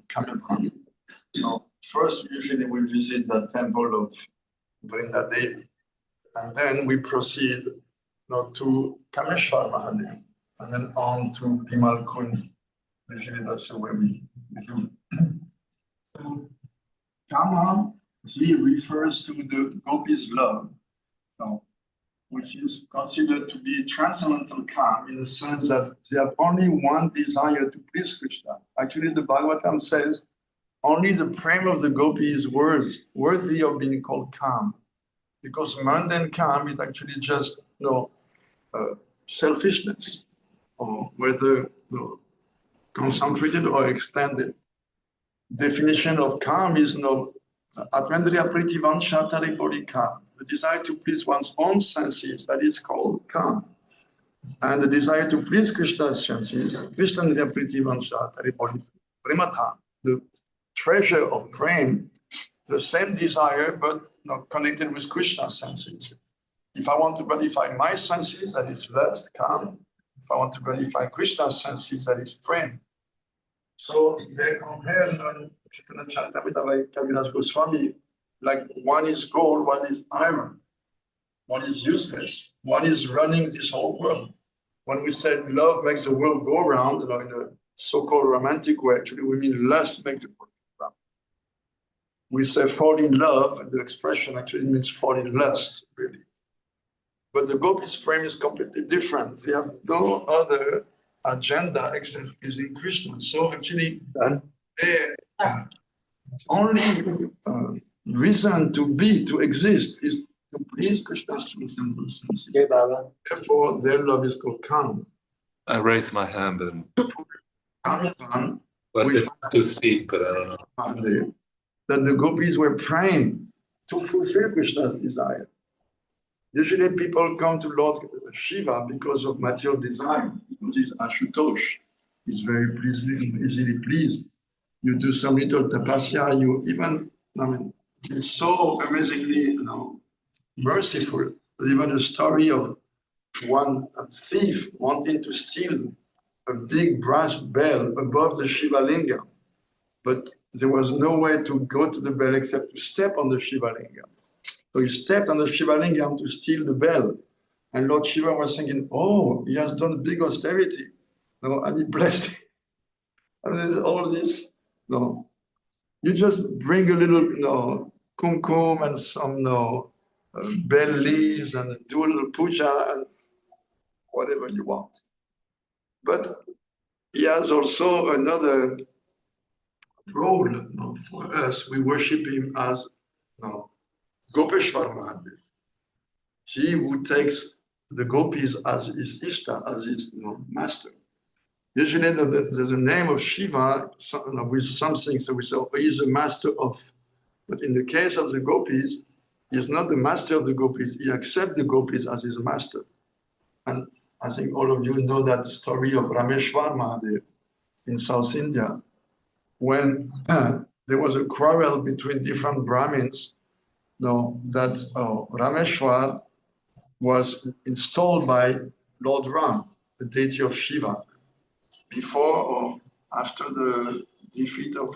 first usually we visit the temple of Vrinda-devi, and then we proceed to Kamesvara Mahadeva, and then on to Vimala-kunda. Usually that's the way we do. So, Kama, he refers to the gopis' love, which is considered to be transcendental calm in the sense that they have only one desire to please Krishna. Actually, the Bhagavatam says only the prema of the gopi is worthy of being called calm, because mundane calm is actually just selfishness, or whether concentrated or extended. Definition of calm is Atmendriya pritivansha taripoli calm. The desire to please one's own senses, that is called calm. And the desire to please Krishna's senses, Krishnandriya pritivansha taripoli prematha, the treasure of prema, the same desire but connected with Krishna's senses. If I want to gratify my senses, that is lust, calm. If I want to gratify Krishna's senses, that is prema. So they compare Kaviraj Goswami, like one is gold, one is iron, one is useless, one is running this whole world. When we said love makes the world go round, in a so-called romantic way, actually we mean lust makes the world go round. We say fall in love, and the expression actually means fall in lust, really. But the gopis' frame is completely different. They have no other agenda except pleasing Krishna. So actually, their only reason to exist is to please Krishna's transcendental senses. Therefore, their love is called calm. I raised my hand and was it to speak, but I don't know. That the gopis were praying to fulfill Krishna's desire. Usually people come to Lord Shiva because of material desire, because he's Ashutosh. He's very easily pleased. You do some little tapasya, he's so amazingly, merciful. There's even a story of one thief wanting to steal a big brass bell above the Shiva Linga. But there was no way to go to the bell except to step on the Shiva Linga. So he stepped on the Shiva Lingam to steal the bell. And Lord Shiva was thinking, oh, he has done big austerity. And he blessed him. And there's all this. You just bring a little, kumkum and some, bell leaves and do a little puja and whatever you want. But he has also another role for us. We worship him as, Gopeshwar Mahadeva. He who takes the gopis as his Ishta, as his master. Usually there's a name of Shiva with something, so we say, oh, he's the master of. But in the case of the gopis, he's not the master of the gopis, he accepts the gopis as his master. And I think all of you know that story of Rameshwar Mahadeva in South India, when there was a quarrel between different Brahmins, that Rameshwar was installed by Lord Ram, the deity of Shiva, before or after the defeat of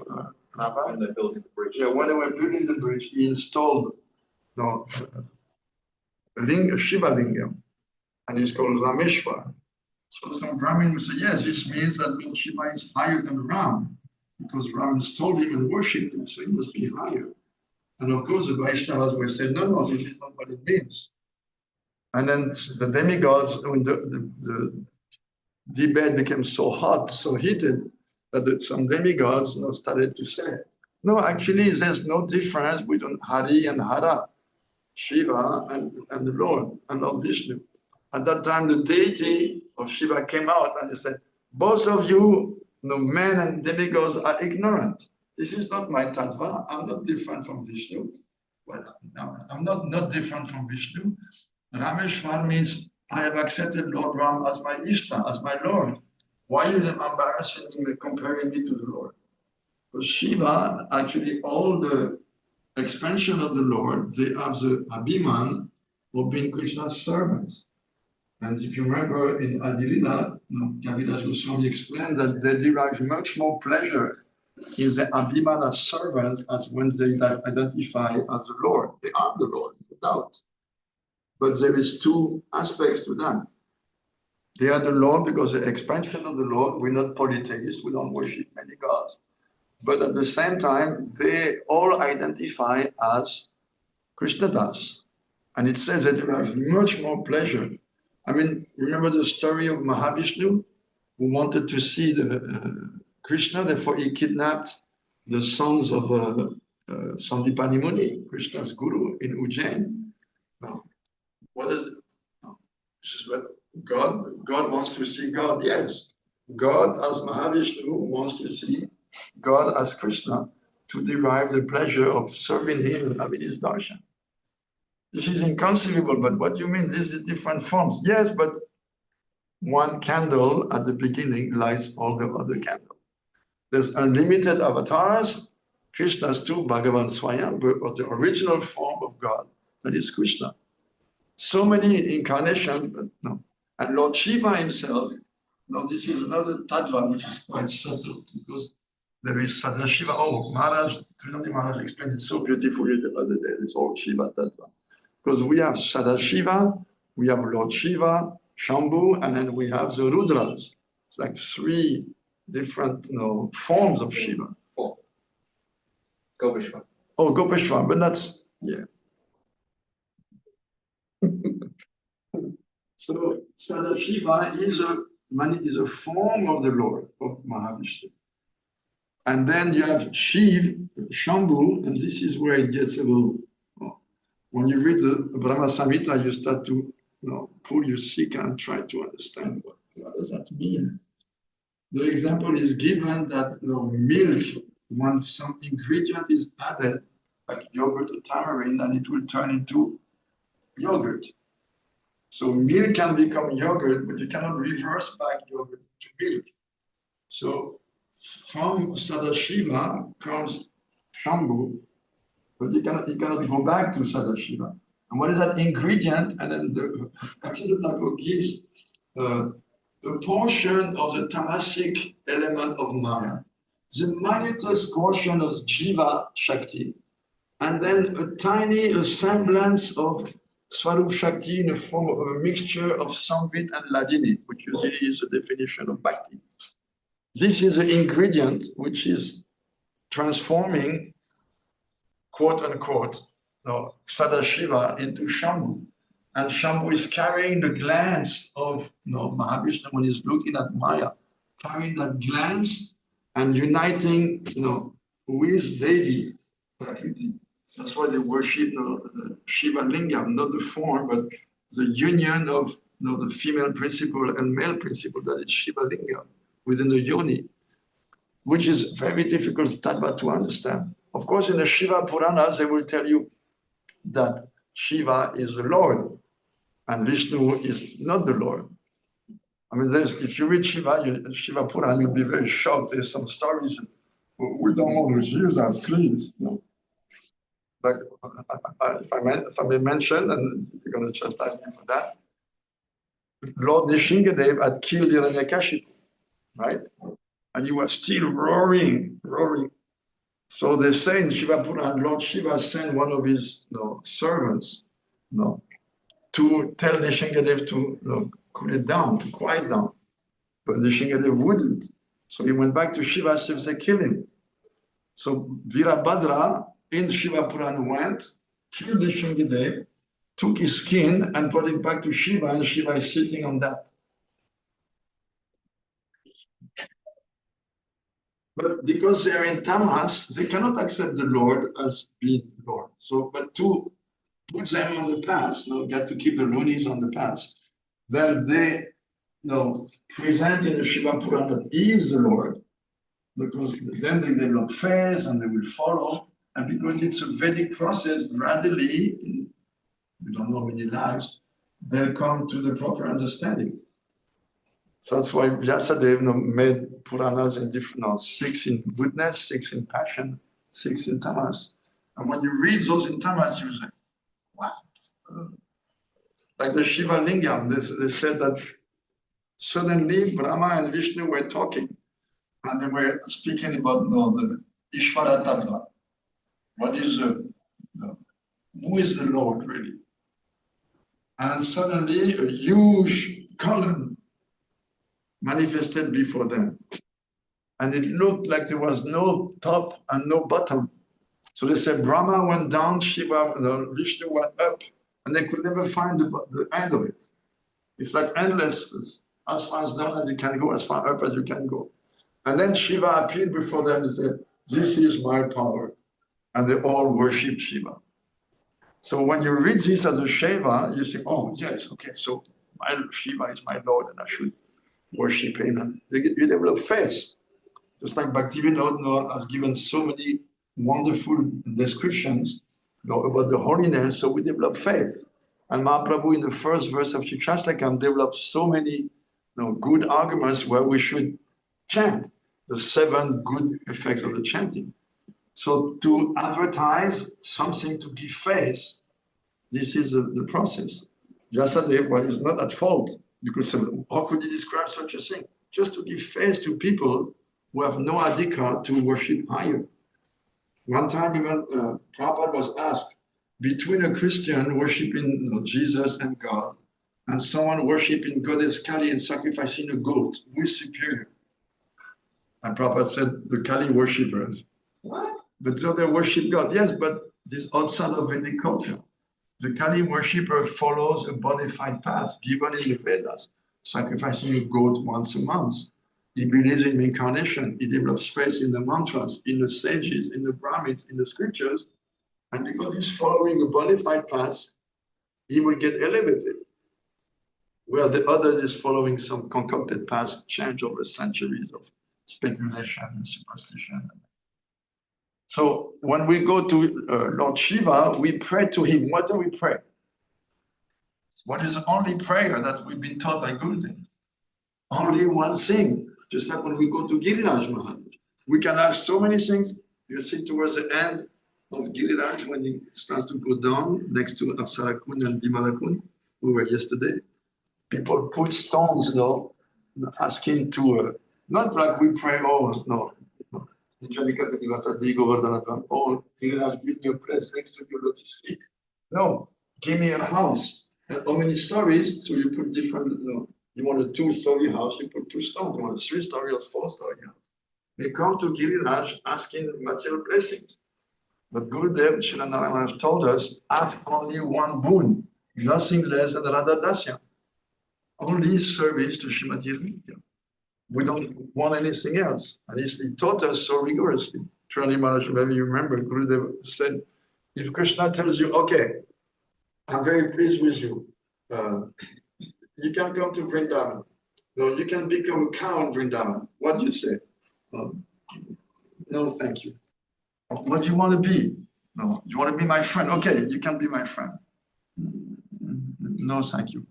Ravan. When they're building the bridge. Yeah, when they were building the bridge, he installed a Shiva Lingam, and it's called Rameshwar. So some Brahmin would say, yes, this means that Lord Shiva is higher than Ram, because Ram installed him and worshipped him, so he must be higher. And of course, the Vaishnavas were saying, no, this is not what it means. And then the demigods, when the debate became so hot, so heated, that some demigods started to say, no, actually, there's no difference between Hari and Hara, Shiva and the Lord, and Lord Vishnu. At that time, the deity of Shiva came out and he said, both of you, men and demigods, are ignorant. This is not my tattva. I'm not different from Vishnu. Well, no, I'm not different from Vishnu. Rameshwar means I have accepted Lord Ram as my Ishta, as my Lord. Why are you embarrassing me, comparing me to the Lord? Because Shiva, actually, all the expansion of the Lord, they have the Abhiman of being Krishna's servants. And if you remember in Adi-lila, Kaviraj Goswami explained that they derive much more pleasure in the Abhiman as servants as when they identify as the Lord. They are the Lord, without. But there is two aspects to that. They are the Lord because the expansion of the Lord, we're not polytheists, we don't worship many gods. But at the same time, they all identify as Krishnadas. And it says that they have much more pleasure. I mean, remember the story of Mahavishnu, who wanted to see the Krishna, therefore he kidnapped the sons of Sandipani Muni, Krishna's guru in Ujjain. Now, what is it? No. This is what God wants to see God. Yes, God as Mahavishnu wants to see God as Krishna to derive the pleasure of serving him and having his darshan. This is inconceivable, but what do you mean? This is different forms. Yes, but one candle at the beginning lights all the other candles. There's unlimited avatars. Krishna's too, Bhagavan Swayambhur, or the original form of God, that is Krishna. So many incarnations, but no. And Lord Shiva himself, now this is another tattva which is quite subtle, because there is Sadashiva. Oh, Maharaj, Trinadi Maharaj explained it so beautifully the other day, this whole Shiva tattva. Because we have Sadashiva, we have Lord Shiva, Shambhu, and then we have the Rudras. It's like three different forms of Shiva. Four. Gopeshwar. Oh, Gopeshwar, but that's, yeah. So Sadashiva is a form of the Lord, of Mahavishnu. And then you have Shiv, Shambhu, and this is where it gets a little, when you read the Brahma Samhita, you start to pull your sikha and try to understand what does that mean. The example is given that milk, once some ingredient is added, like yogurt or tamarind, and it will turn into yogurt. So milk can become yogurt, but you cannot reverse back yogurt to milk. So from Sadashiva comes Shambhu, but you cannot go back to Sadashiva. And what is that ingredient? And then the Bhakti gives a portion of the tamasic element of Maya, the minutest portion of Jiva Shakti, and then a tiny semblance of Swarup Shakti in the form of a mixture of Samvit and Ladini, which usually is the definition of Bhakti. This is the ingredient which is transforming, quote unquote, Sadashiva into Shambhu. And Shambhu is carrying the glance of Mahavishnu when he's looking at Maya, carrying that glance and uniting with Devi, Prakriti. That's why they worship the Shiva Lingam, not the form, but the union of the female principle and male principle, that is Shiva Lingam within the yoni, which is very difficult tattva to understand. Of course, in the Shiva Puranas, they will tell you that Shiva is the Lord and Vishnu is not the Lord. I mean, if you read Shiva Purana, you'll be very shocked. There's some stories. We don't want to use that, please. But if I may mention, and you're going to chastise me for that, Lord Nishingadev had killed Hiranyakashipu, right? And he was still roaring. So they say in Shiva Purana, Lord Shiva sent one of his servants to tell Nishingadev to cool it down, to quiet down. But Nishingadev wouldn't. So he went back to Shiva, so they killed him. So Virabhadra in Shiva Purana went, killed Nishingadev, took his skin and brought it back to Shiva, and Shiva is sitting on that. But because they are in tamas, they cannot accept the Lord as being the Lord. So, but to put them on the path, get to keep the loonies on the path, then they present in the Shiva Purana that he is the Lord, because then they develop faith and they will follow. And because it's a Vedic process, gradually, we don't know many lives, they'll come to the proper understanding. So that's why Vyasadeva made Puranas in different, 6 in goodness, 6 in passion, 6 in tamas. And when you read those in tamas, you say, what? Like the Shiva Lingam, they said that suddenly Brahma and Vishnu were talking, and they were speaking about the Ishvara Tattva. What is who is the Lord really? And suddenly a huge column manifested before them. And it looked like there was no top and no bottom. So they said Brahma went down, Shiva, Vishnu went up, and they could never find the end of it. It's like endless, as far as down as you can go, as far up as you can go. And then Shiva appeared before them and said, this is my power. And they all worship Shiva. So when you read this as a Shiva, you think, oh, yes, okay, so my Shiva is my Lord and I should worship him. And you develop faith. Just like Bhaktivinoda has given so many wonderful descriptions about the holiness, so we develop faith. And Mahaprabhu in the first verse of Shikshastakam developed so many good arguments where we should chant, the 7 good effects of the chanting. So to advertise something to give faith, this is the process. Vyasadeva is not at fault. You could say, how could he describe such a thing? Just to give faith to people who have no adhikar to worship higher. One time even Prabhupada was asked, between a Christian worshiping Jesus and God and someone worshiping Goddess Kali and sacrificing a goat, who is superior? And Prabhupada said, the Kali worshippers. What? But so they worship God. Yes, but this outside of Vedic culture. The Kali worshipper follows a bona fide path given in the Vedas, sacrificing a goat once a month. He believes in reincarnation. He develops faith in the mantras, in the sages, in the Brahmins, in the scriptures. And because he's following a bona fide path, he will get elevated. Where the other is following some concocted path, change over centuries of speculation and superstition. So when we go to Lord Shiva, we pray to him. What do we pray? What is the only prayer that we've been taught by Gurudev? Only one thing. Just like when we go to Giriraj Maharaj. We can ask so many things. You see towards the end of Giriraj, when he starts to go down next to Apsara-kunda and Vimala-kunda, we were yesterday. People put stones, asking to, not like we pray, oh, no. Oh, Giriraj, give me a place next to your lotus feet. No, give me a house. And how many stories? So you put different, you want a 2-story house, you put 2 stones. You want a 3-story or 4-story house. They come to Giriraj asking material blessings. But Gurudev Srila Narayana Maharaj told us, ask only one boon, nothing less than Radha Dasya. Only service to Srimati Radhika. We don't want anything else. And he taught us so rigorously. Srila Maharaj, maybe you remember, Gurudev said, if Krishna tells you, okay, I'm very pleased with you, you can come to Vrindavan. No, you can become a cow in Vrindavan. What do you say? No, thank you. What do you want to be? No, you want to be my friend? Okay, you can be my friend. No, thank you.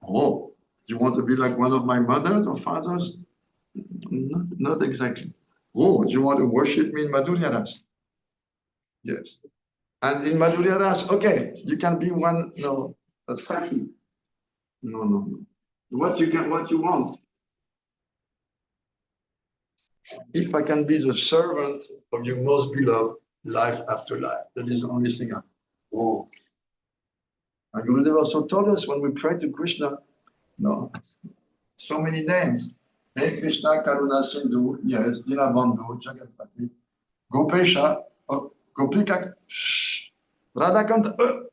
Oh, you want to be like one of my mothers or fathers? Not exactly. Oh, you want to worship me in Madhurya Ras? Yes. And in Madhurya Ras, okay, you can be one, thank you. No. What you want? If I can be the servant of your most beloved life after life, that is the only thing I want. And Gurudev also told us when we pray to Krishna, so many names. Hey Krishna, Karuna Sindhu, yes, Dinabandhu, Jagatpati, Gopesha, Gopika, Radhakanta.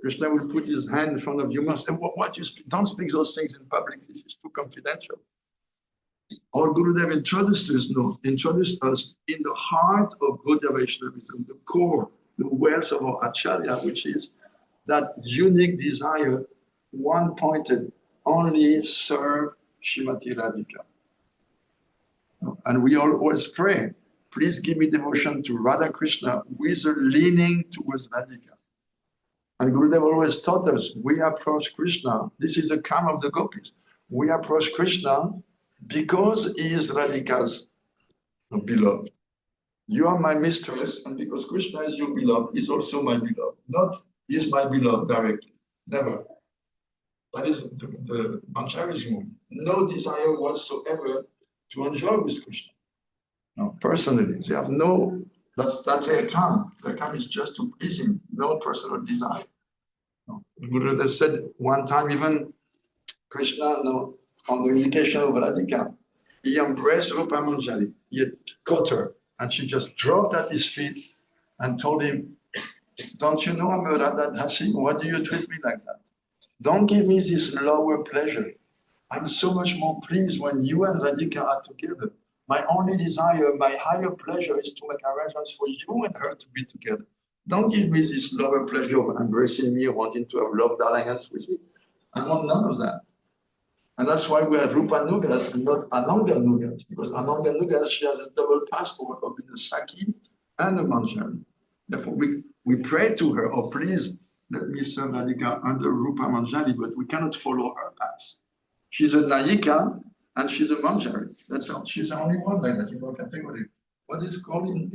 Krishna will put his hand in front of you. What you speak? Don't speak those things in public. This is too confidential. Our Gurudev introduced us in the heart of Gaudiya Vaishnavism, the core, the wealth of our Acharya, which is that unique desire, one-pointed, only serve Srimati Radhika. And we always pray, please give me devotion to Radha Krishna with a leaning towards Radhika. And Gurudev always taught us, we approach Krishna. This is the karma of the gopis. We approach Krishna because he is Radhika's beloved. You are my mistress, and because Krishna is your beloved, he's also my beloved. Not he is my beloved directly. Never. That is the Mancharism. No desire whatsoever to enjoy with Krishna. No, personally, they have no. That's their karma. Their karma is just to please him. No personal desire. No. Gurudev said one time, even Krishna, no, on the indication of Radhika, he embraced Rupa Manjari. He had caught her, and she just dropped at his feet and told him, "Don't you know I'm a Radha Dasi? Why do you treat me like that? Don't give me this lower pleasure. I'm so much more pleased when you and Radhika are together. My only desire, my higher pleasure is to make arrangements for you and her to be together. Don't give me this lower pleasure of embracing me or wanting to have love alliance with me. I want none of that." And that's why we are Rupa Nugas and not Ananga Nugas, because Ananga Nugas, she has a double passport of being a Saki and a Manjari. Therefore, we pray to her, "Oh, please let me serve Radhika under Rupa Manjari," but we cannot follow her path. She's a Nayika and she's a Manjari. That's all. She's the only one like that in our category. What is called in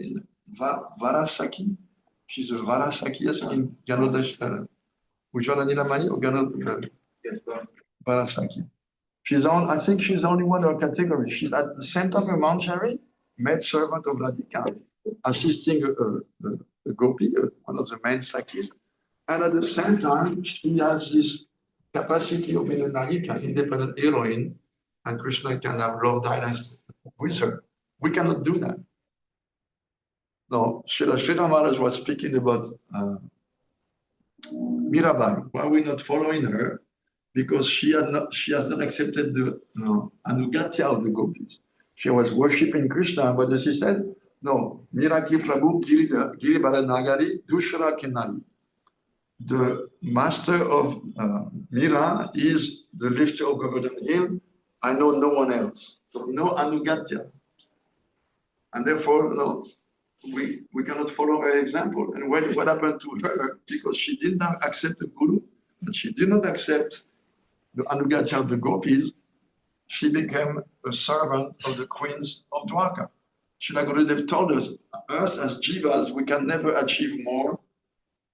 Varasaki? She's a Varasaki, yes, in Ganodesh, Ujjvala Nilamani or Ganod Varasaki. I think she's the only one in her category. She's at the same time a Manjari, maid servant of Radhika, assisting a gopi, one of the main Sakis. And at the same time, she has this capacity of being a Nayika, independent heroine, and Krishna can have love dynasty with her. We cannot do that. No, Srila Maharaj was speaking about Mirabai. Why are we not following her? Because she has not accepted the anugatya of the gopis. She was worshipping Krishna, but she said, "No, Miraki Prabhu Giribara Nagari Dushra Kinai." The master of Mira is the lifter of Govardhan Hill. I know no one else. So no anugatya. And therefore, no, we cannot follow her example. And what happened to her? Because she did not accept the Guru, and she did not accept the anugatya of the gopis, she became a servant of the queens of Dwarka. Srila Gurudev told us as jivas, we can never achieve more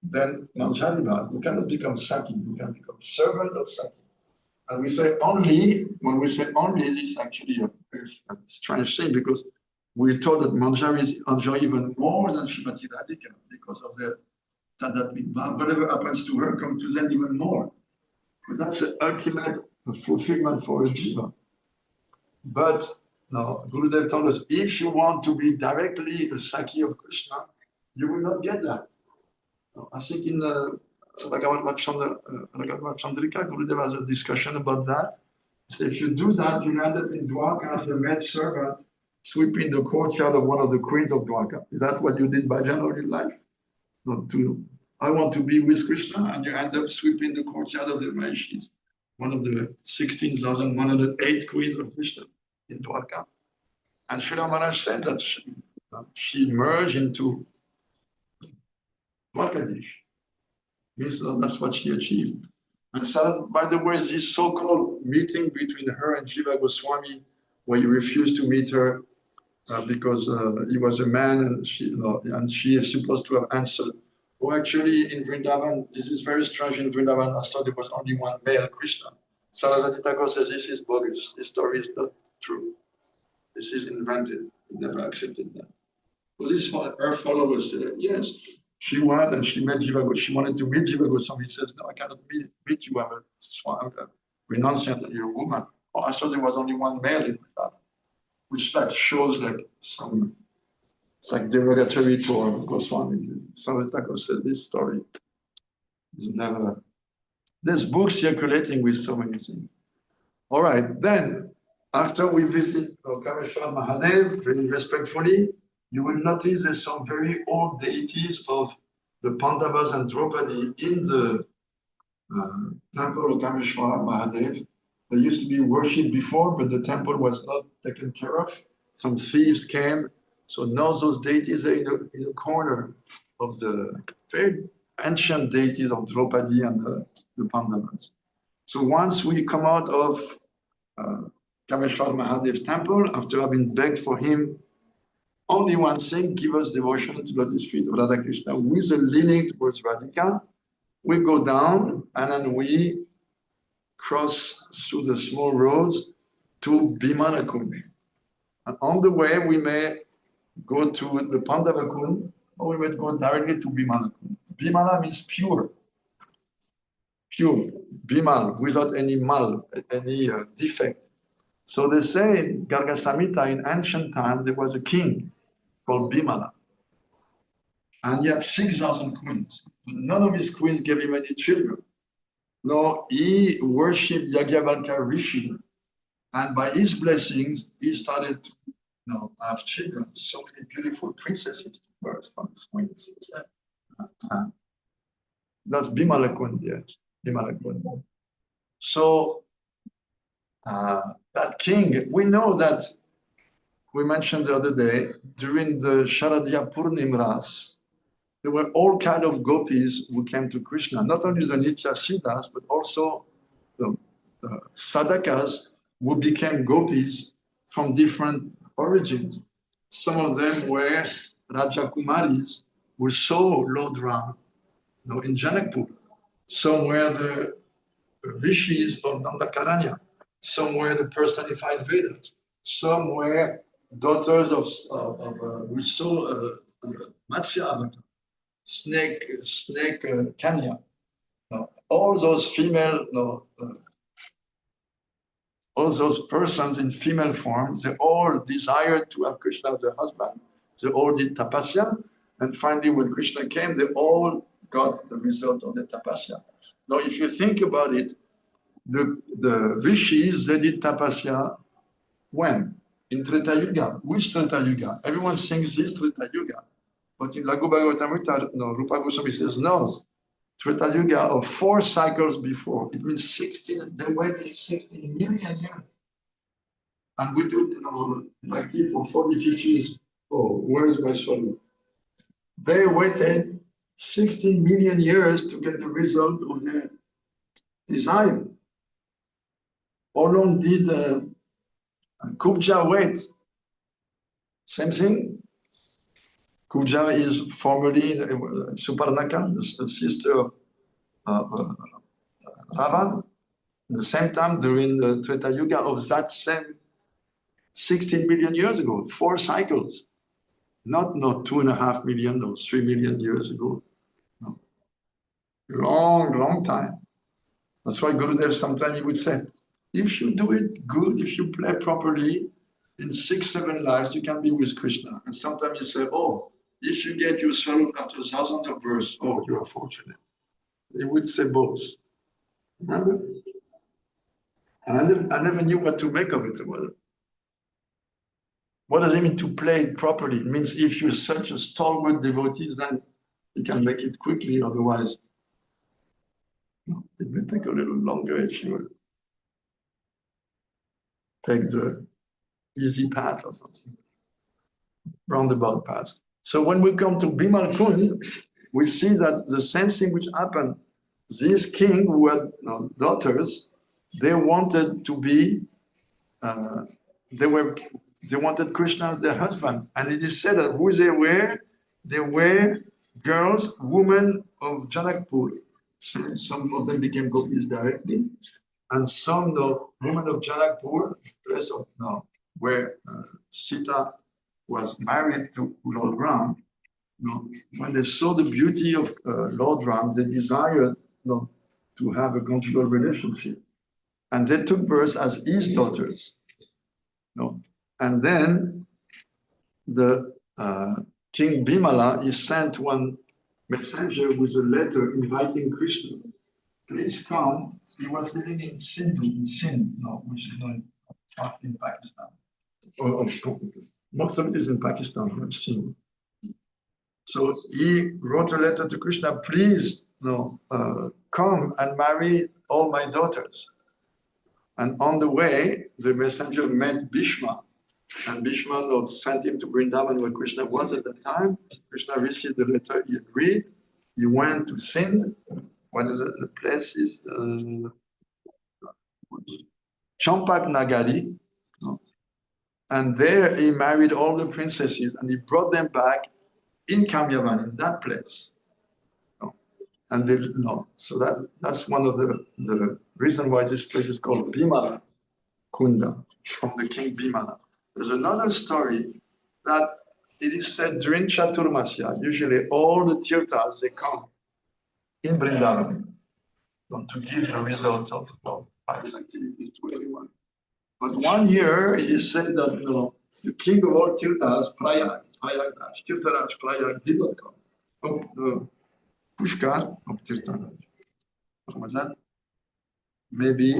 than Manjari. We cannot become Saki, we can become servant of Saki. And we say only, when we say only, this is actually a very strange thing, because we're told that Manjaris enjoy even more than Srimati Radhika because of their Tadatmik Bhav. Whatever happens to her comes to them even more. But that's the ultimate fulfillment for a jiva. But no, Gurudev told us, if you want to be directly a Saki of Krishna, you will not get that. I think in the Bhagavad Chandrika, Gurudev has a discussion about that. So if you do that, you end up in Dwarka as a maid servant, sweeping the courtyard of one of the queens of Dwarka. Is that what you did bhajan all your life? Not to. I want to be with Krishna, and you end up sweeping the courtyard of the Mahishis, one of the 16,108 queens of Krishna in Dwarka. And Srila Maharaj said that she merged into Dwarkadish. Means that's what she achieved. And so, by the way, this so-called meeting between her and Jiva Goswami, where he refused to meet her because he was a man, and she is supposed to have answered. Oh, actually, in Vrindavan, this is very strange. In Vrindavan, I thought there was only one male Krishna. Saraswati Thakur says this is bogus. This story is not true. This is invented. He never accepted that. So this her followers said, yes, she went and she met Jiva Goswami. She wanted to meet Jiva Goswami. He says, no, I cannot meet you. I'm a renunciant, you're a woman. Oh, I thought there was only one male in Vrindavan, which like shows like some. It's like derogatory to Goswami. Saraswati Thakur said this story is never. There's books circulating with so many things. All right, then after we visit Kamesvara Mahadeva, very respectfully, you will notice there's some very old deities of the Pandavas and Draupadi in the temple of Kamesvara Mahadeva. They used to be worshipped before, but the temple was not taken care of. Some thieves came. So now those deities are in a corner of the very ancient deities of Draupadi and the Pandavas. So once we come out of Kamesvara Mahadev's temple, after having begged for him, only one thing, give us devotion to Lotus feet of Radha Krishna with a leaning towards Radhika. We go down and then we cross through the small roads to Vimala-kunda. And on the way, we may go to the Pandava-kunda, or we may go directly to Vimala-kunda. Vimala means pure. Pure. Vimal, without any mal, any defect. So they say in Garga Samhita, in ancient times, there was a king called Vimala. And he had 6,000 queens. But none of his queens gave him any children. No, he worshipped Yagyavalkya Rishi. And by his blessings, he started to have children. So many beautiful princesses to birth from his queens. That's Vimala-kunda, yes. Vimala-kunda. So that king, we know that we mentioned the other day, during the Sharadya Purnimras, there were all kinds of gopis who came to Krishna, not only the Nitya Siddhas, but also the sadhakas who became gopis from different origins. Some of them were Rajakumaris who saw Lord Ram in Janakpur. Some were the rishis of Dandakaranya. Some were the personified Vedas. Some were daughters of who saw Matsya, snake Kanya. All those female, all those persons in female form, they all desired to have Krishna as their husband. They all did tapasya. And finally, when Krishna came, they all got the result of the tapasya. Now, if you think about it, the rishis, they did tapasya when? In Treta Yuga. Which Treta Yuga? Everyone thinks this Treta Yuga. But in Laghu Bhagavatamrita, Rupa Goswami says, no, Treta Yuga of 4 cycles before. It means 16, they waited 16 million years. And we do like this for 40, 50 years. Oh, where is my son? They waited 16 million years to get the result of their desire. How long did Kubja wait? Same thing. Kubja is formerly Suparnaka, the sister of Ravan. At the same time, during the Treta Yuga of that same 16 million years ago, 4 cycles. Not 2.5 million or 3 million years ago. No. Long time. That's why Gurudev sometimes he would say, if you do it good, if you play properly, in 6-7 lives, you can be with Krishna. And sometimes you say, oh, if you get your soul after thousands of births, oh, you are fortunate. He would say both. Remember? And I never knew what to make of it. What does it mean to play it properly? It means if you're such a stalwart devotee, then you can make it quickly. Otherwise, it may take a little longer if you take the easy path or something, roundabout path. So when we come to Vimala-kunda, we see that the same thing which happened. This king who had daughters, they wanted to be, they wanted Krishna as their husband. And it is said that who they were girls, women of Janakpur. Some of them became gopis directly. And some women of Janakpur, where Sita was married to Lord Ram, when they saw the beauty of Lord Ram, they desired to have a conjugal relationship. And they took birth as his daughters. And then the King Vimala is sent one messenger with a letter inviting Krishna. Please come. He was living in Sindh, which is not in Pakistan. Most of it is in Pakistan, not Sindh. So he wrote a letter to Krishna, please come and marry all my daughters. And on the way, the messenger met Bhishma. And Bhishma sent him to Vrindavan where Krishna was at that time. Krishna received the letter, he agreed. he went to Sind. What is it? The place is Champak Nagari. No? And there he married all the princesses and he brought them back in Kamyavan, in that place. No? And they, no. So that's one of the reasons why this place is called Vimala-kunda, from the king Vimala. There's another story that it is said during Chaturmasya, usually all the tirthas, they come in Vrindavan to give the result of pious activities to everyone. But one year, it is said that the king of all tirthas, Tirtharaj Prayag, did not come. The Pushkar of Tirtharaj. What was that? Maybe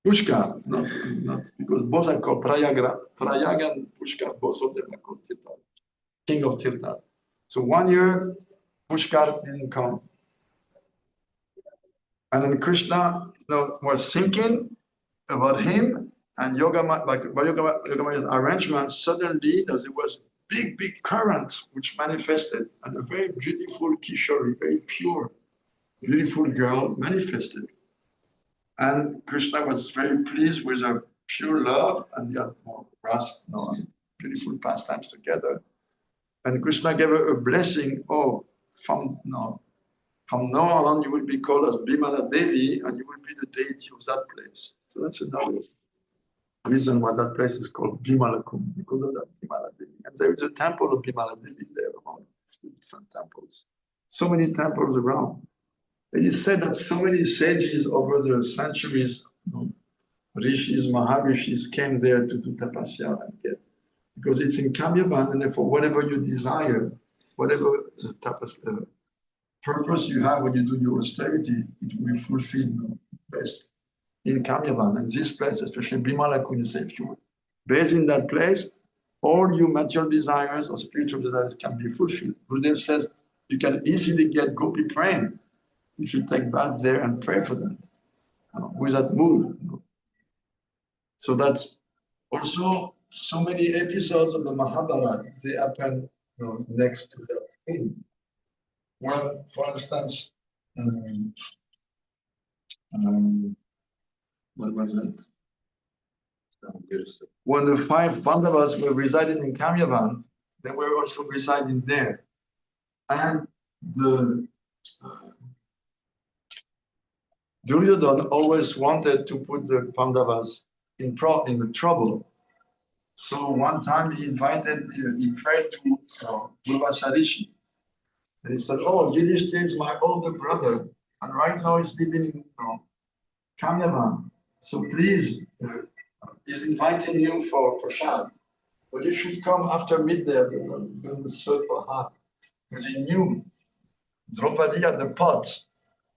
Pushkar, not because both are called Prayag and Pushkar, both of them are called Tirtharaj, king of Tirtharaj. So one year, Pushkar didn't come. And then Krishna was thinking about him, and Yogamaya's arrangement, suddenly there was big current which manifested, and a very beautiful Kishori, very pure, beautiful girl manifested. And Krishna was very pleased with her pure love, and they had beautiful pastimes together. And Krishna gave her a blessing. From now on, you will be called as Vimala-devi, and you will be the deity of that place. So that's another reason why that place is called Vimala-kunda, because of that Vimala-devi. And there is a temple of Vimala-devi there, among different temples. So many temples around. It is said that so many sages over the centuries, rishis, maharishis, came there to do tapasya and get, because it's in Kamyavan, and therefore whatever you desire, whatever purpose you have when you do your austerity, it will be fulfilled best in Kamyavan. And this place, especially Vimala-kunda, if you based in that place, all your material desires or spiritual desires can be fulfilled. Gurudev says you can easily get gopi praying if you take bath there and pray for them with that mood. So that's also so many episodes of the Mahabharata, they happen next to that thing. Well, for instance, what was it? When the 5 Pandavas were residing in Kamyavan, they were also residing there. And the Duryodhana always wanted to put the Pandavas in trouble. So one time he prayed to Durvasa. And he said, Yudhishthira is my older brother, and right now he's living in Kamyavan. So please, he's inviting you for prasad. But you should come after midday, because he knew Draupadi had the pot,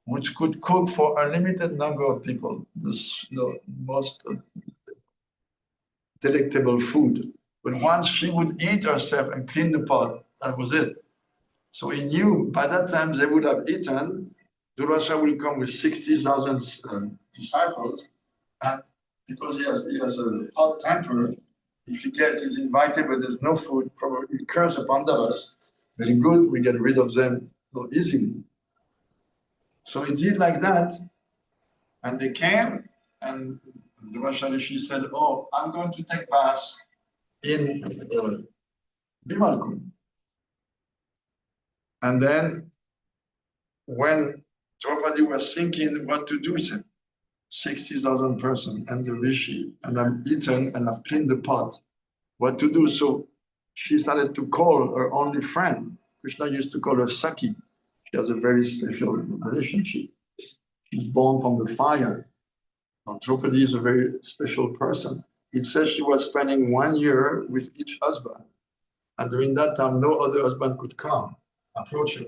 which could cook for a limited number of people, this most delectable food. But once she would eat herself and clean the pot, that was it. So he knew by that time they would have eaten. Durvasa will come with 60,000 disciples, and because he has a hot temper, if he's invited but there's no food, probably he curse the Pandavas. Very good, we get rid of them easily. So he did like that, and they came, and Durvasa Rishi said, I'm going to take bath in Vimala-kunda. And then when Draupadi was thinking what to do, he said, 60,000 persons and the rishi, and I've eaten and I've cleaned the pot. What to do? So she started to call her only friend. Krishna used to call her Saki. She has a very special relationship. She's born from the fire. Now, Draupadi is a very special person. It says she was spending 1 year with each husband. And during that time, no other husband could come, approach her.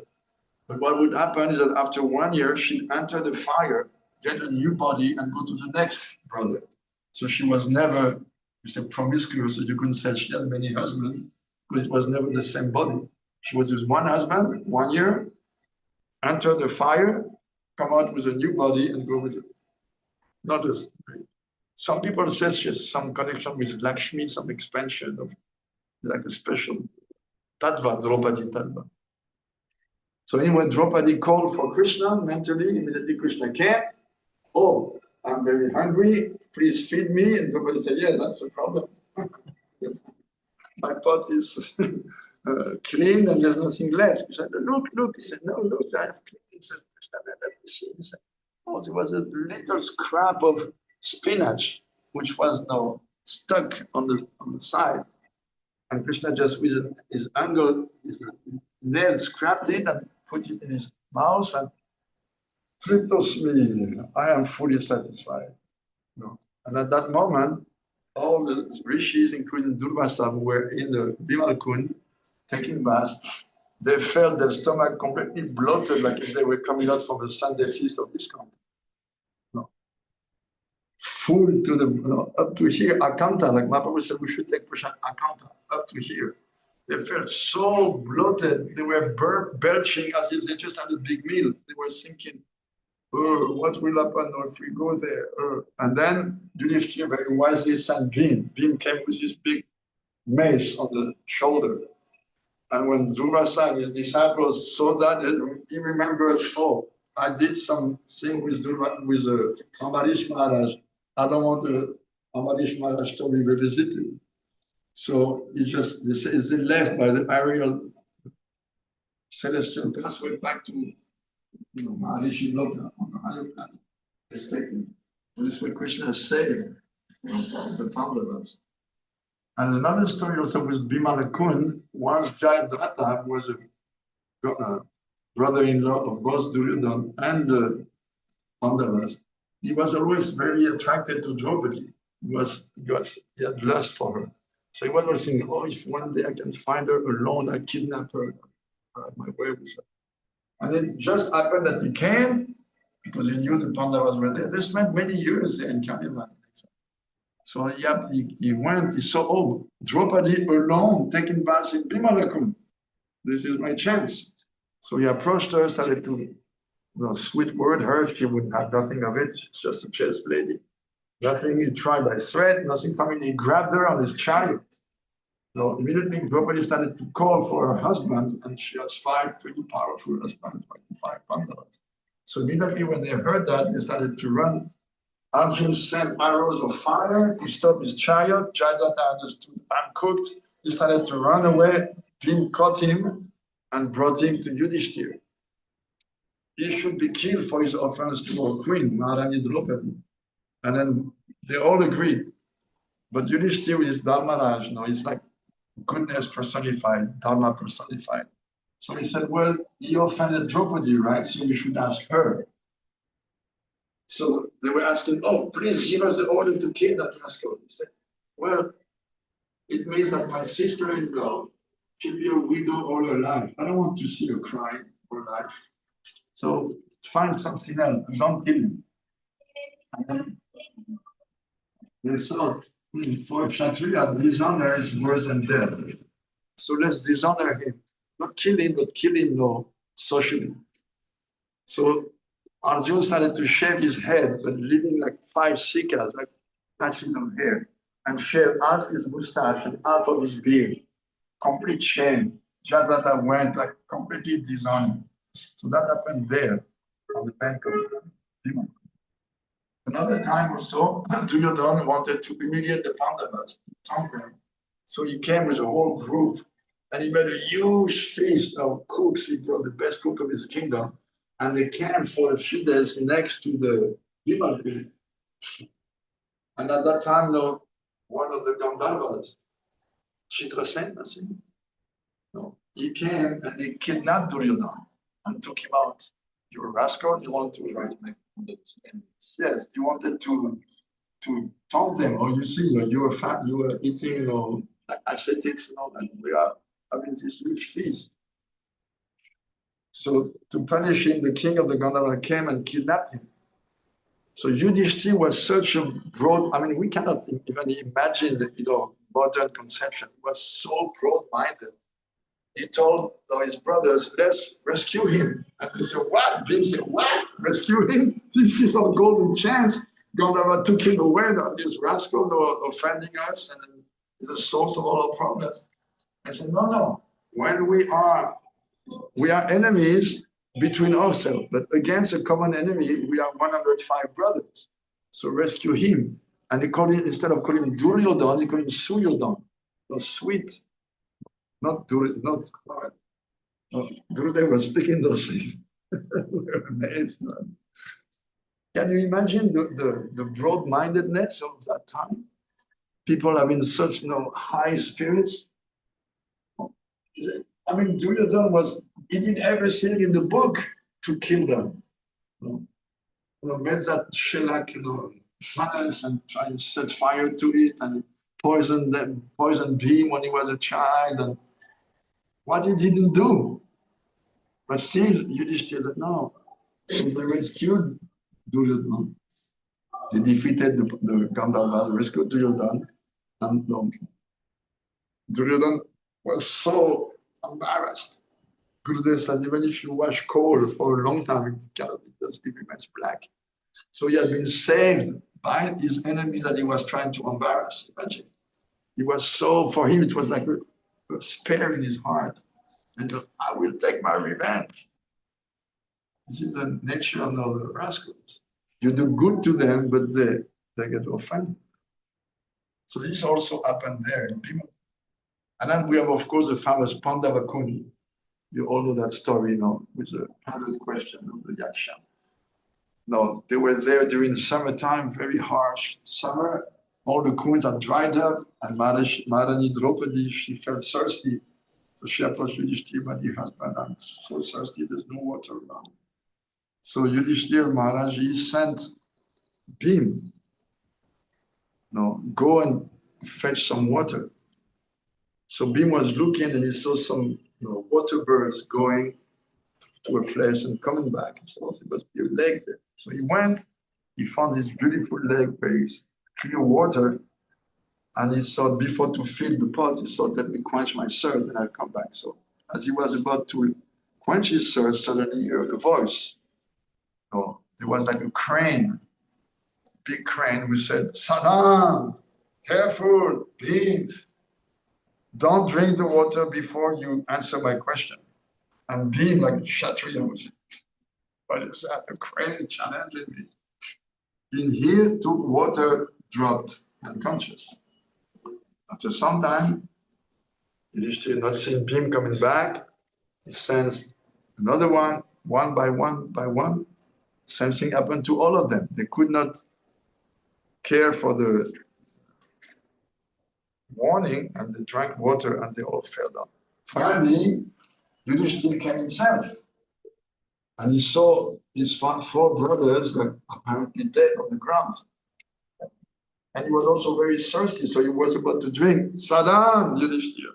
But what would happen is that after 1 year, she'd enter the fire, get a new body, and go to the next brother. So she was never promiscuous, so you couldn't say she had many husbands, because it was never the same body. She was with one husband, 1 year, enter the fire, come out with a new body, and go with it. Not as some people say she has some connection with Lakshmi, some expansion of like a special Tattva, Draupadi Tattva. So anyway, Draupadi called for Krishna mentally. Immediately Krishna came. Oh, I'm very hungry. Please feed me. And Draupadi said, yeah, that's a problem. My pot is clean and there's nothing left. He said, look. He said, no, look, I have cleaned it. He said, Krishna, let me see. He said, oh, there was a little scrap of spinach, which was now stuck on the side. And Krishna just with his angle, his nail scrapped it and put it in his mouth and Triptos me, I am fully satisfied. No. And at that moment, all the rishis, including Durvasa, who were in the Vimala-kunda taking baths, they felt their stomach completely bloated, like if they were coming out from a Sunday feast of discount. No. Full to the, up to here, Akanta, like Mahaprabhu said, we should take Prashad Akanta, up to here. They felt so bloated, they were belching as if they just had a big meal. They were thinking, oh, what will happen if we go there? And then Yudhishthira very wisely sent Bhim. Bhim came with his big mace on the shoulder. And when Durvasa and his disciples saw that, he remembered, oh, I did something with Ambarish Maharaj. I don't want Ambarish Maharaj to be revisited. So they left by the aerial celestial pathway back to Maharishi Loka on the higher planet. It's taken. This way Krishna saved the Pandavas. And another story also with Vimala-kunda, once Jayadratha was a brother-in-law of both Duryodhana and the Pandavas. He was always very attracted to Draupadi. He had lust for her. So he was always thinking, oh, if one day I can find her alone, I'll kidnap her. I'll have my way with her. And it just happened that he came because he knew the Pandavas were there. They spent many years there in Kamesvara. So he went, he saw, oh, Draupadi alone taking baths in Vimala-kunda. This is my chance. So he approached her, started to sweet word her. She wouldn't have nothing of it. She's just a chaste lady. Nothing, he tried by threat, nothing coming. He grabbed her on his chariot. So immediately Draupadi started to call for her husband, and she has 5 pretty powerful husbands, like 5 Pandavas. So immediately when they heard that, they started to run. Arjuna sent arrows of fire to stop his chariot. Jayadratha understood, I'm cooked. He started to run away. Bhim caught him and brought him to Yudhishthira. He should be killed for his offense to our queen, Maharani Draupadi. And then they all agreed. But Yudhishthira is Dharmaraj, it's like goodness personified, Dharma personified. So he said, well, he offended Draupadi, right? So you should ask her. So they were asking, oh, please give us the order to kill that rascal. He said, well, it means that my sister-in-law should be a widow all her life. I don't want to see her crying all her life. So find something else and don't kill him. And they thought, for Kshatriya, dishonor is worse than death. So let's dishonor him. Not kill him, but kill him socially. So Arjuna started to shave his head, but leaving like 5 sikas, like patches of hair, and shave half his mustache and half of his beard. Complete shame. Jayadratha went like completely dishonored. So that happened there on the bank of Vimala. Another time or so, Duryodhana wanted to humiliate the Pandavas, taunt them. So he came with a whole group and he made a huge feast of cooks. He brought the best cook of his kingdom. And they camped for a few days next to the Vimala-kunda. And at that time, one of the Gandharvas, Chitrasen, he came and he kidnapped Duryodhana and took him out. You're a rascal, you want to fight me. Yes, he wanted to taunt them. Oh, you see, you were fat, you were eating, ascetics, and we are having this huge feast. So to punish him, the king of the Gandharva came and kidnapped him. So Yudhishthira was such a broad, we cannot even imagine the modern conception. He was so broad-minded. He told his brothers, let's rescue him. And they said, what? Bhim said, what? Rescue him? This is our golden chance. Gandharva took him away, this rascal offending us, and is the source of all our problems. I said, no. When we are We are enemies between ourselves, but against a common enemy, we are 105 brothers. So rescue him. And he called him, instead of calling him Duryodhan, he called him Suryodhan. No, sweet. Not Duryodhan. No, Gurudev was speaking those things. We're amazed. Can you imagine the broad-mindedness of that time? People having such high spirits. I mean, Duryodhan he did everything in the book to kill them. Made that shellac, harness and try to set fire to it, and poisoned Bhim when he was a child, and what he didn't do. But still, Yudhishthira said, no. So they rescued Duryodhan. They defeated the Gandharvas, rescued Duryodhan, and Duryodhan was so embarrassed. Gurudev said, even if you wash coal for a long time, it does give much black. So he had been saved by his enemy that he was trying to embarrass. Imagine. He was so, for him, it was like a spear in his heart. And I will take my revenge. This is the nature of the rascals. You do good to them, but they get offended. So this also happened there in Bhima. And then we have, of course, the famous Pandavakuni. You all know that story, with the 100 question of the Yaksha. No, they were there during the summertime, very harsh summer. All the queens are dried up, and Maharani Draupadi, she felt thirsty. So she approached Yudhishthira, my dear husband, I'm so thirsty, there's no water around. So Yudhishthira Maharaj, he sent Bhim, go and fetch some water. So Bhim was looking and he saw some water birds going to a place and coming back. So there must be a lake there. So he went, he found this beautiful lake, very clear water, and he thought, before to fill the pot, he thought, let me quench my thirst and I'll come back. So as he was about to quench his thirst, suddenly he heard a voice. There was like a crane, big crane, who said, Sadam, careful, Bhim, don't drink the water before you answer my question. And Bhim, like the Kshatriya, was, what is that? A crane challenging me. In here, took water, dropped, unconscious. After some time, Yudhishthira not seeing Bhim coming back, he sends another one by one. Same thing happened to all of them. They could not care for the warning, and they drank water and they all fell down. Finally, Yudhishthira came himself, and he saw his four brothers apparently dead on the ground. And he was also very thirsty, so he was about to drink. Sadam, Yudhishthira,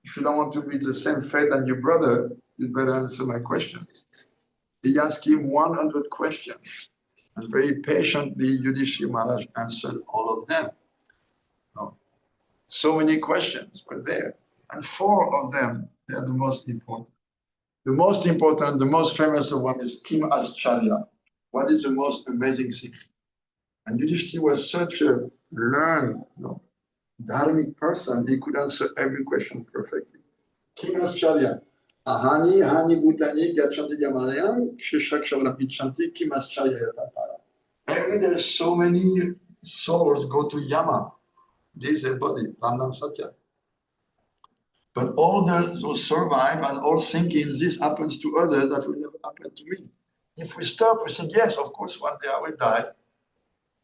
if you don't want to be the same fate than your brother, you'd better answer my questions. He asked him 100 questions, and very patiently, Yudhishthira Maharaj answered all of them. So many questions were there, and 4 of them, they are the most important. The most important, the most famous of one is Kim Ascharya. What is the most amazing thing? And Yudhishthira was such a learned, dharmic person, he could answer every question perfectly. Kim Ascharya. Ahani, Hani Bhutani, Gachanti Yamanayam, Kshishakshavapichanti, Kim Ascharya Yatapara. Every day, so many souls go to Yama, leave their body, Ramnam Satya. But all those who survive are all thinking this happens to others, that will never happen to me. If we stop, we think, yes, of course, one day I will die.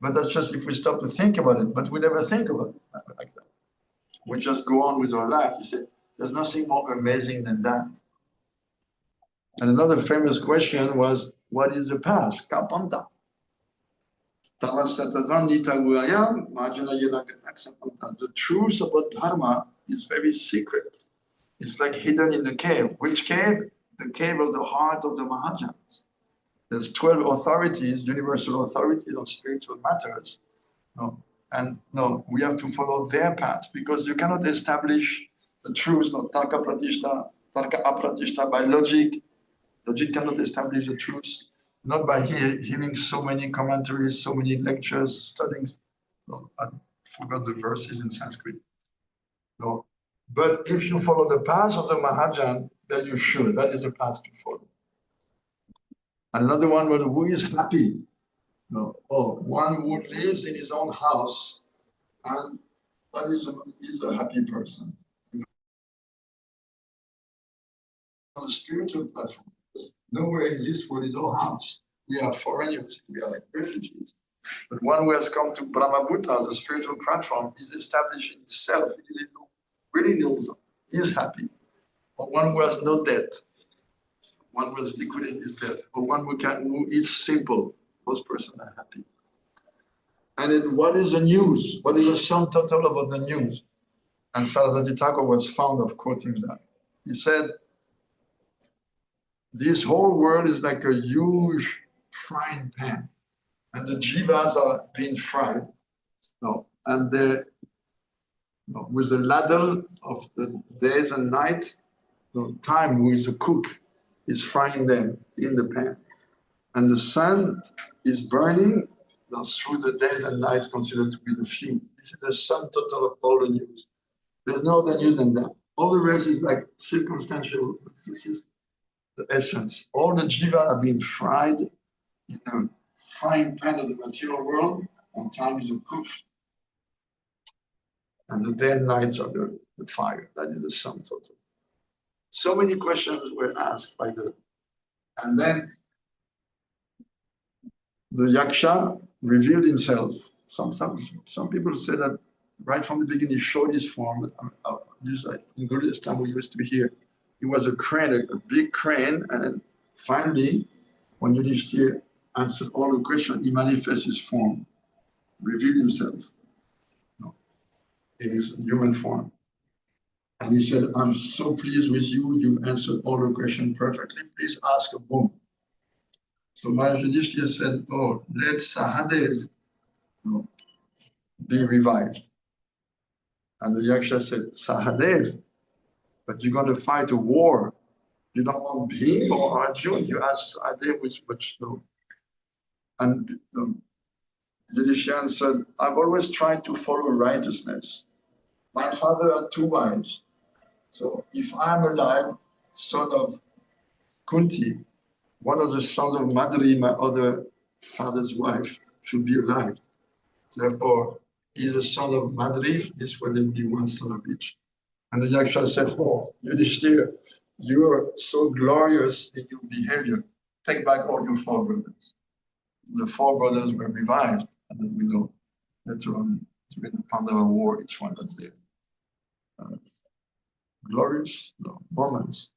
But that's just if we stop to think about it. But we never think about it like that. We just go on with our life. He said, there's nothing more amazing than that. And another famous question was, what is the past? Kapanta. The truth about Dharma is very secret. It's like hidden in the cave. Which cave? The cave of the heart of the Mahajans. There's 12 authorities, universal authorities on spiritual matters. We have to follow their path, because you cannot establish the truth, Tarka Apratishta, by logic. Logic cannot establish the truth, not by hearing so many commentaries, so many lectures, studying. I forgot the verses in Sanskrit. But if you follow the path of the Mahajan, then you should. That is the path to follow. Another one was, who is happy? No. Oh, one who lives in his own house, and that is a happy person. On the spiritual platform, nowhere exists for his own house. We are foreigners, we are like refugees. But one who has come to Brahma-bhuta, the spiritual platform, is established in itself. He really knows he is happy. Or one who has no debt, one who has liquidated his debt, or one who eats simple, those persons are happy. And then what is the news? What is the sum total about the news? And Saraswati Thakur was fond of quoting that. He said, this whole world is like a huge frying pan, and the jivas are being fried. And with the ladle of the days and night, time with the cook is frying them in the pan. And the sun is burning through the days and nights considered to be the fuel. This is the sum total of all the news. There's no other news than that. All the rest is like circumstantial. This is the essence. All the jiva are being fried in a frying pan of the material world, and time is a cook. And the day and nights are the fire. That is the sum total. So many questions were asked by and then the yaksha revealed himself. Some people say that right from the beginning he showed his form. In Guru's time we used to be here. He was a crane, a big crane, and then finally, when Yudhishthira answered all the questions, he manifests his form, revealed himself in his human form. And he said, I'm so pleased with you, you've answered all the questions perfectly, please ask a boon. So Maharaj Yudhishthira said, oh, let Sahadev be revived. And the Yaksha said, Sahadev, but you're going to fight a war. You don't want Bhim or Arjun. You ask Sahadev which no. And Yudhishthira said, I've always tried to follow righteousness. My father had 2 wives. So if I'm alive, son of Kunti, one of the sons of Madri, my other father's wife, should be alive. Therefore, he's a son of Madri, this way there will be one son of each. And the Yaksha said, oh, Yudhishthira, you're so glorious in your behavior. Take back all your 4 brothers. The 4 brothers were revived, and then we know later on during the Pandava war, each one was there. Glorious moments.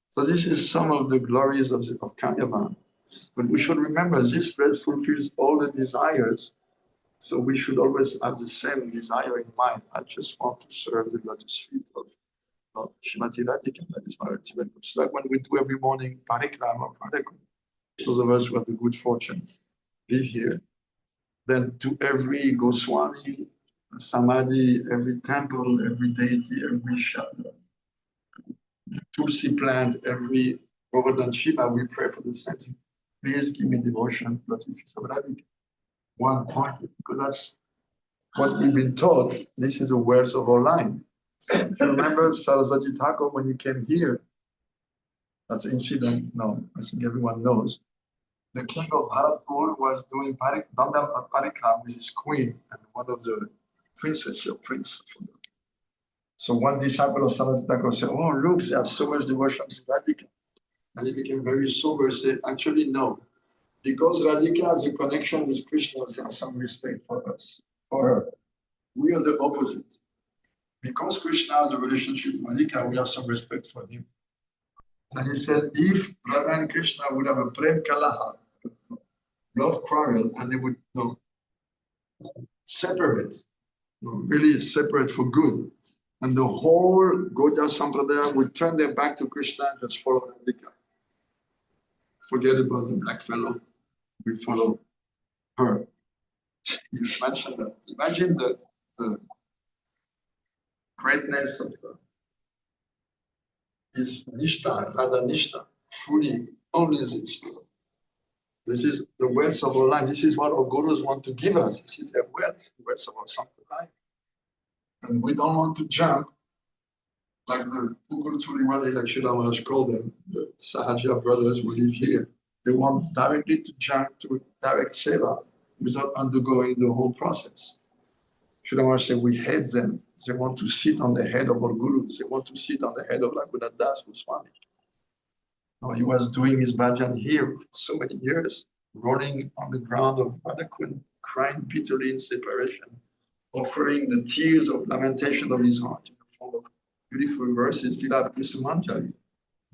So this is some of the glories of Kamyavan. But we should remember this breath fulfills all the desires. So we should always have the same desire in mind. I just want to serve the lotus feet of Shrimati Radhika. That is my ultimate. It's like when we do every morning parikrama of Radhika. Those of us who have the good fortune live here. Then to every Goswami, Samadhi, every temple, every deity, every Tulsi plant, every Govardhan Shiva, we pray for the same thing. Please give me devotion, lotus feet of Radhika. One point, because that's what we've been taught. This is the words of our line. Do you remember Saraswati Thakur when he came here? That's an incident. No, I think everyone knows. The king of Bharatpur was doing parikram with his queen and one of the princess, your prince. So one disciple of Saraswati Thakur said, oh, look, they have so much devotion to Radhika. And he became very sober, said, actually, no. Because Radhika has a connection with Krishna, they have some respect for us, for her. We are the opposite. Because Krishna has a relationship with Radhika, we have some respect for him. And he said, if Radha and Krishna would have a prem kalaha, love quarrel, and they would separate, really separate for good, and the whole Gaudiya Sampradaya would turn their back to Krishna and just follow Radhika. Forget about the black fellow. We follow her. You mentioned that. Imagine the greatness of his Nishta, Radha Nishta, fully only this. This is the words of our life. This is what our gurus want to give us. This is their words, the words of our Sampradaya. And we don't want to jump like the Guru Turiwali, like Srila Maharaj called them, the Sahaja brothers who live here, they want directly to jump to direct seva without undergoing the whole process. Srila Maharaj said, we hate them. They want to sit on the head of our gurus. They want to sit on the head of Raghunath Das Goswami. No, he was doing his bhajan here for so many years, rolling on the ground of Radhakund, crying bitterly in separation, offering the tears of lamentation of his heart in the form of beautiful verses, Vilap Yasumanjali,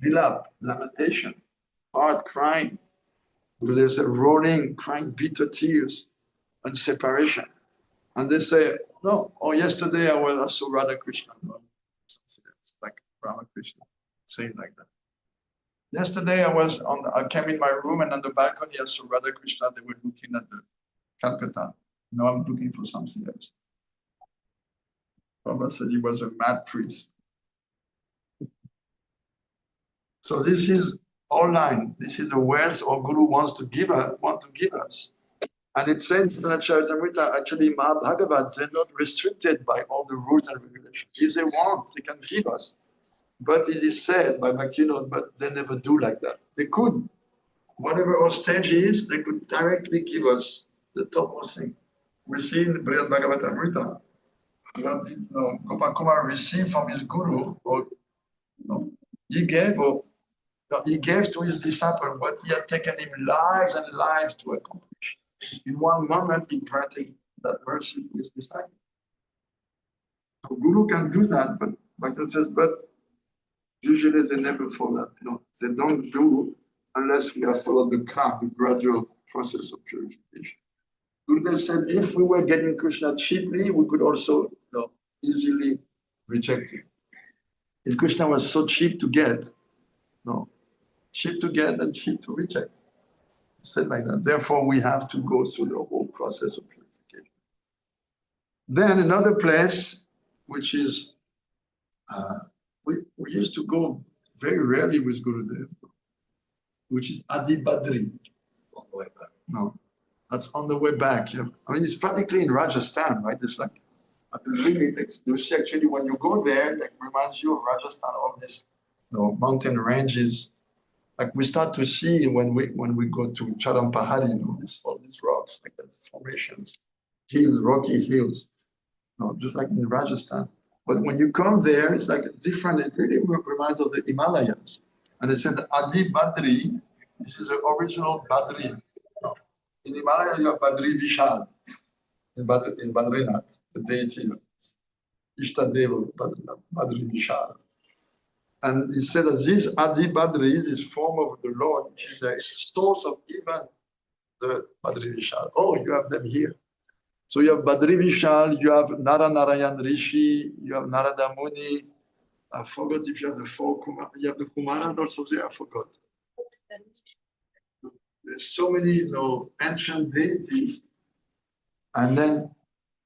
Vilap, lamentation, heart crying. There's a rolling, crying bitter tears and separation. And they say, no, oh, yesterday I saw Radha Krishna. No, like Ramakrishna, saying like that. Yesterday I came in my room and on the balcony I saw Radha Krishna. They were looking at the Calcutta. Now I'm looking for something else. Baba said he was a mad priest. So this is online. This is a wealth our Guru want to give us. And it says in the Charitamrita, actually Mahabhagavats, they're not restricted by all the rules and regulations. If they want, they can give us. But it is said by Bhaktivinoda, but they never do like that. They could. Whatever our stage is, they could directly give us the topmost thing. We see in the Brihad Bhagavatamrita, Gopa Kumar received from his guru, he gave to his disciple what he had taken him lives and lives to accomplish. In one moment, he granted that mercy to his disciple. So Guru can do that, but Bhaktivinoda says, but usually they never follow that. They don't do unless we have followed the kram, the gradual process of purification. Gurudev said, if we were getting Krishna cheaply, we could also easily reject him. If Krishna was so cheap to get, cheap to get and cheap to reject. He said like that. Therefore, we have to go through the whole process of purification. Then another place, which is we used to go very rarely with Gurudev, which is Adi-badrinatha. On the way back. No, that's on the way back. Yeah. I mean, it's practically in Rajasthan, right? It's like at the limit. You see, actually, when you go there, it reminds you of Rajasthan, all these mountain ranges. Like we start to see when we go to Carana-pahadi, all these rocks, like that, formations, hills, rocky hills, just like in Rajasthan. But when you come there, it's like different. It really reminds of the Himalayas. And it said Adi-badri, this is the original Badri. In Himalaya, you have Badri Vishal. In Badrinath, the deity, Ishtadeva Badrinath, Badri Vishal. And he said that this Adi-badri is this form of the Lord, which is a source of even the Badri Vishal. Oh, you have them here. So you have Badri Vishal, you have Narayan Rishi, you have Narada Muni. I forgot if you have the four Kumar. You have the Kumaran also there, I forgot. There's so many ancient deities. And then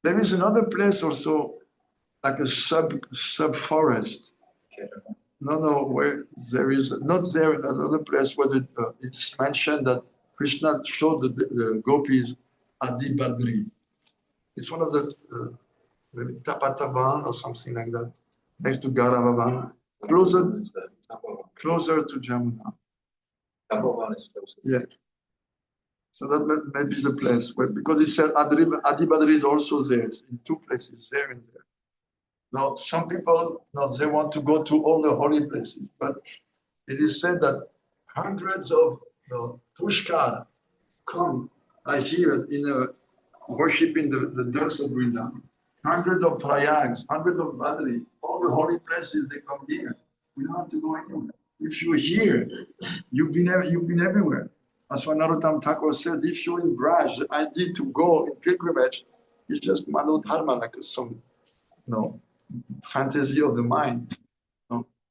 there is another place also, like a sub forest. Where there is, not there, another place where it's mentioned that Krishna showed the gopis Adi-badri. It's one of the Tapatavan or something like that, next to Garavavan, closer to Jamuna. Tapovan is closer. Yeah. So that may be the place where, because it said Adi-badri is also there, it's in two places, there and there. Now, some people, they want to go to all the holy places, but it is said that hundreds of Pushkar come, I hear it, worshiping the ducks of Vrinda. Hundreds of Prayags, hundreds of Badri, all the holy places, they come here. We don't have to go anywhere. If you're here, you've been everywhere. As Narottam Thakur says, if you're in Braj, the idea to go in pilgrimage is just manodharma, like some fantasy of the mind.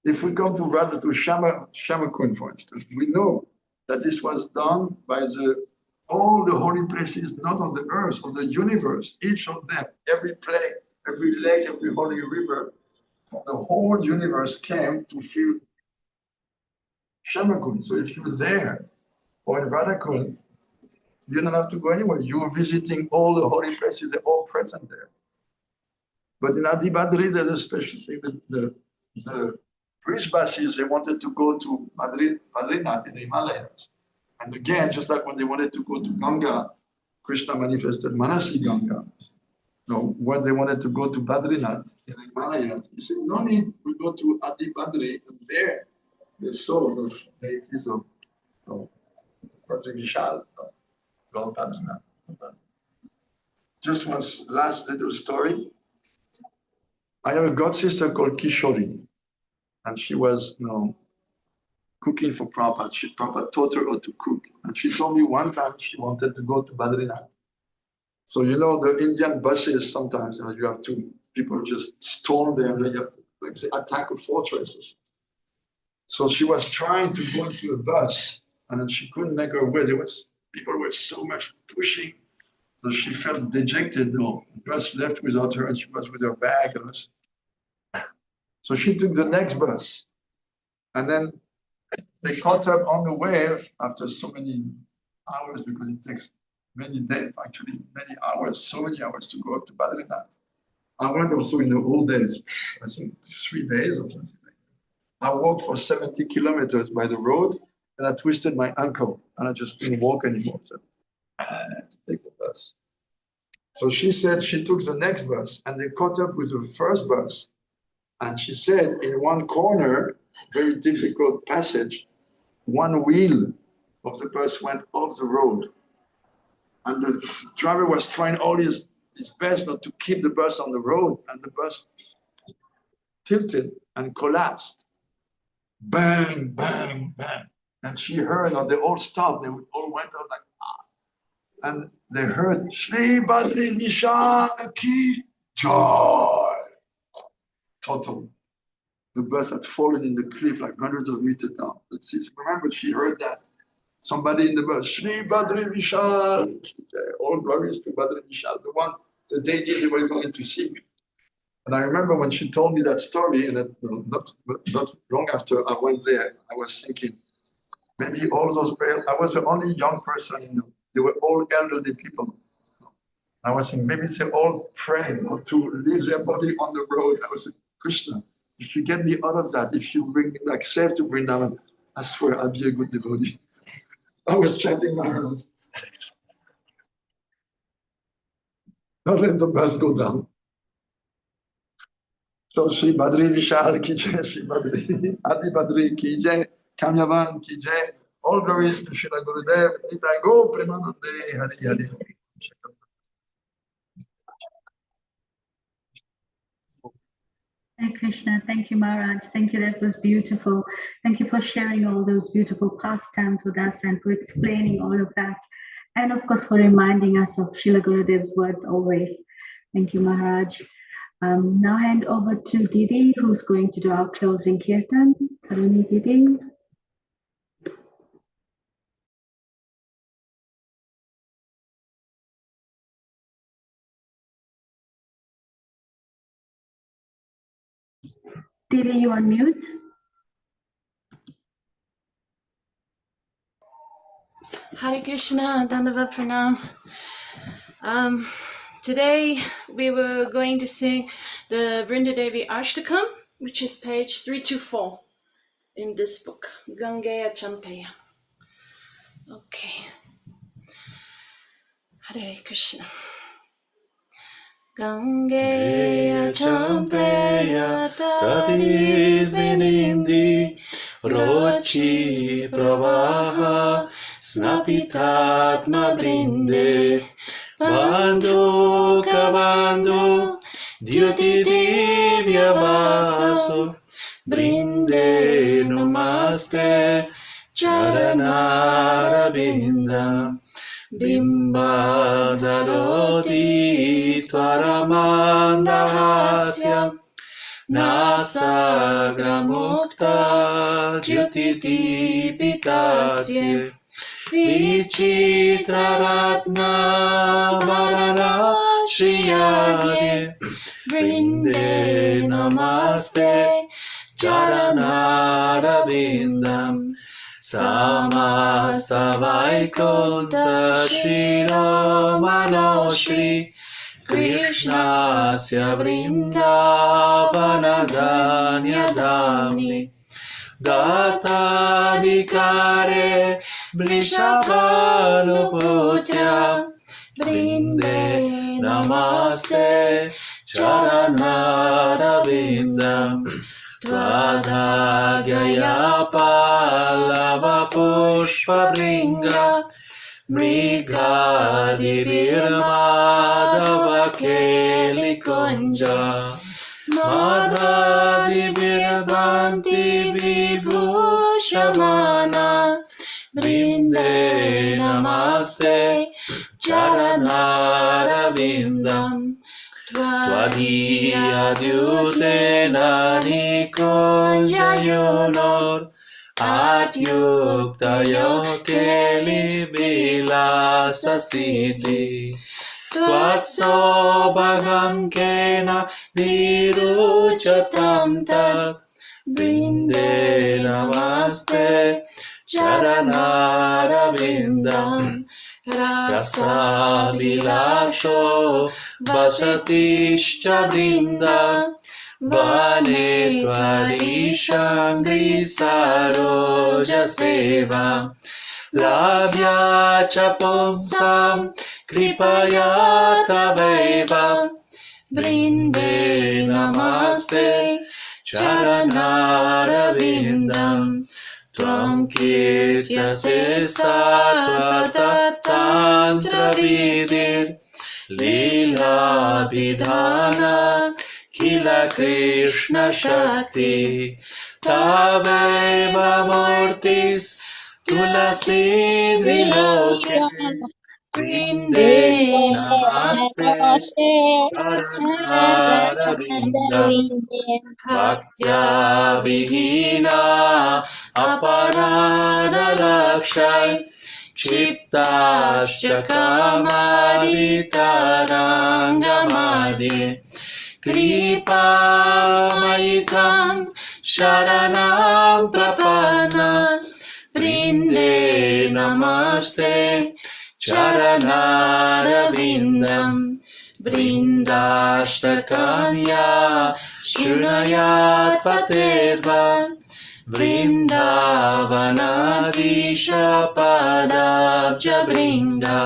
If we come to Shamakun, for instance, we know that this was done by all the holy places, not of the earth, of the universe, each of them, every place, every lake, every holy river, the whole universe came to fill Shamakun. So if you're there, or in Radhakund, you don't have to go anywhere. You're visiting all the holy places, they're all present there. But in Adi-badri, there's a special thing, the the Vrishbasis, they wanted to go to Badrinath in the Himalayas. And again, just like when they wanted to go to Ganga, Krishna manifested Manasi Ganga. No, when they wanted to go to Badrinath in the Himalayas, he said, no need, we go to Adi-badri, and there they saw those deities of Badri Vishal, Lord Badrinath. Just one last little story. I have a god sister called Kishori, and she was cooking for Prabhupada. Prabhupada taught her how to cook. And she told me one time she wanted to go to Badrinath. So, the Indian buses, sometimes you have to, people just storm them, and you have to, like say, attack a fortress. So she was trying to go into a bus, and then she couldn't make her way. People were so much pushing. So she felt dejected, though. The bus left without her, and she was with her bag. So she took the next bus. And then they caught up on the way after so many hours, because it takes many days, actually many hours, so many hours to go up to Badrinath. I went also in the old days, I think 3 days or something like that. I walked for 70 kilometers by the road, and I twisted my ankle, and I just didn't walk anymore. So I had to take the bus. So she said she took the next bus, and they caught up with the first bus. And she said in one corner, very difficult passage, one wheel of the bus went off the road. And the driver was trying all his best not to keep the bus on the road, and the bus tilted and collapsed. Bang, bang, bang. And she heard, they all stopped, they all went out like, and they heard, Shri Badri Vishal Ki Joy. Total. The bus had fallen in the cliff like hundreds of meters down. Remember, she heard that. Somebody in the bus, Shri Badri Vishal, all glories to Badri Vishal, the deity they were going to see. And I remember when she told me that story, and not long after I went there, I was thinking, maybe all those, I was the only young person, they were all elderly people. I was thinking, maybe they all pray not to leave their body on the road. I was saying, Krishna, if you get me out of that, if you bring me back safe to Vrindavan, I swear I'll be a good devotee. I was chanting my heart. Don't let the bus go down. So Shri Badri Vishal ki jai, Shri Badri, Adi-badri ki jai, Kamyavan ki jai. All glories to Srila Gurudev. Nitai go Premanande Hari Hari. Hare Krishna. Thank you, Maharaj. Thank you. That was beautiful. Thank you for sharing all those beautiful pastimes with us and for explaining all of that. And of course, for reminding us of Srila Gurudev's words always. Thank you, Maharaj. Now hand over to Didi, who's going to do our closing kirtan. Taruni Didi. Didi, you on mute? Hare Krishna, Dandava Pranam. Today we were going to sing the Vrinda-devi Ashtakam, which is page 324 in this book, Gangeya Champeya. Okay. Hare Krishna. Gangeya Champeya Tadi Vinindi Rochi Pravaha Snapitatma Brinde Bandhu Kavandhu Dyuti Divya Vaso Brinde Namaste Charanarabindam Bimba Daroti Tvaramandahasya Nasa Gramukta Jyoti Pitasya Vichitra Ratna Varana Shriyagye Vrinde Namaste Charanarabindam Sama Savaikunta Shri Romano Shri Krishnasya Vrindavanadanyadamni Gatadikare Vrishabhanuputya Vrinde Namaste Charanarabindam Tvadagyaya Pallava Pushpa Bringa Mrigadibirmadava Keli Kunja Madhadibirbanti Vibhushamana Vrinde Namaste Charanarabindam Tvadiyadyutena Nikunjayunor Atyuktayo Keli Vilasa Siddhi Tvatsobhagam Kena Viruchatam Tak Vrinde Namaste Charanarabindam Rasa Vilasho Vasatishcha Vrinda Vane Tvarishangri Saroja Seva Labhya Chapumsam Kripaya Taveva Vrinde Namaste Charanarabindam Tvam Kirtya Sesatva Tantra Vidir Lila Bidhana Kila Krishna Shakti Taveva Murtis Tulasi Viloke Vrinde Namaste Charanarabindam Bhaktya Vihina Aparana Lakshay Kshiptascha Kamaditarangamadi Kripa Maikam Sharanam Prapana Vrinde Namaste Charanarabindam Vrindashtakamya Shunayat Paterva Vrindavanadisha Padabja Bringa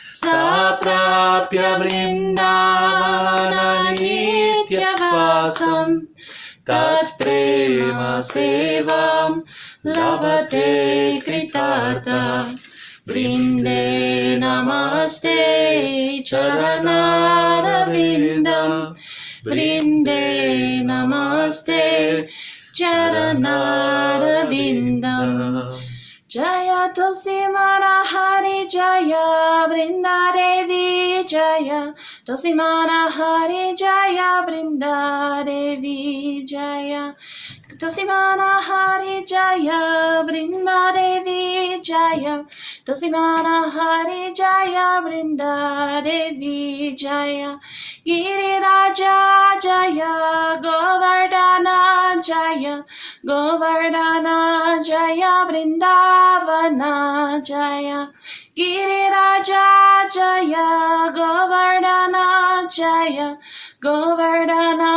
Saprapya Vrindavana Nityavasam Tat Prema Sevam Labhate Kritata Vrinde Namaste Charanarabindam Vrinde Namaste Charanarabindam Jaya Tosimana Hari Jaya Vrinda-devi Jaya Tosimana Hari Jaya Vrinda-devi Jaya Tosimana Hari Jaya Vrinda-devi Jaya Tosimana Hari Jaya Vrinda-devi Jaya Giriraja Jaya Govardhana Jaya Govardhana Jaya Vrindavana Jaya Giriraja Jaya Govardhana Jaya Govardhana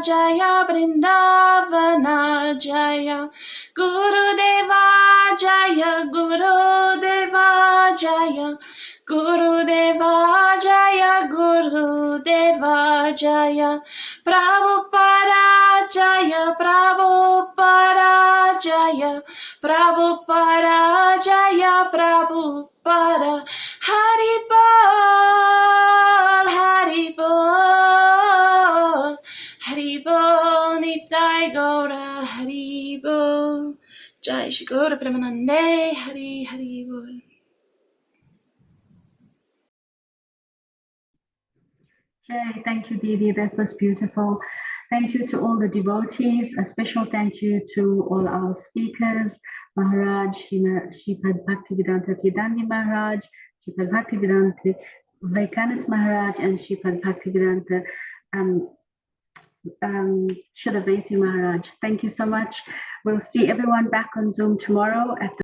Jaya Vrindavana Jaya Gurudeva Jaya Gurudeva Jaya Gurudeva Jaya Gurudeva Jaya Prabhupada Jaya Prabhupada Jaya Prabhupada Jaya Prabhupada Haribol Haribol Haribol Nitai Gaura Haribol Jai Shri Gaura Premanande Hari Haribol. Jai, thank you, Didi. That was beautiful. Thank you to all the devotees. A special thank you to all our speakers, Maharaj, Sripad Bhaktivedanta Tidandi Maharaj, Sripad Bhaktivedanta Vaikanas Maharaj, and Sripad Bhaktivedanta Shadavati Maharaj. Thank you so much. We'll see everyone back on Zoom tomorrow at the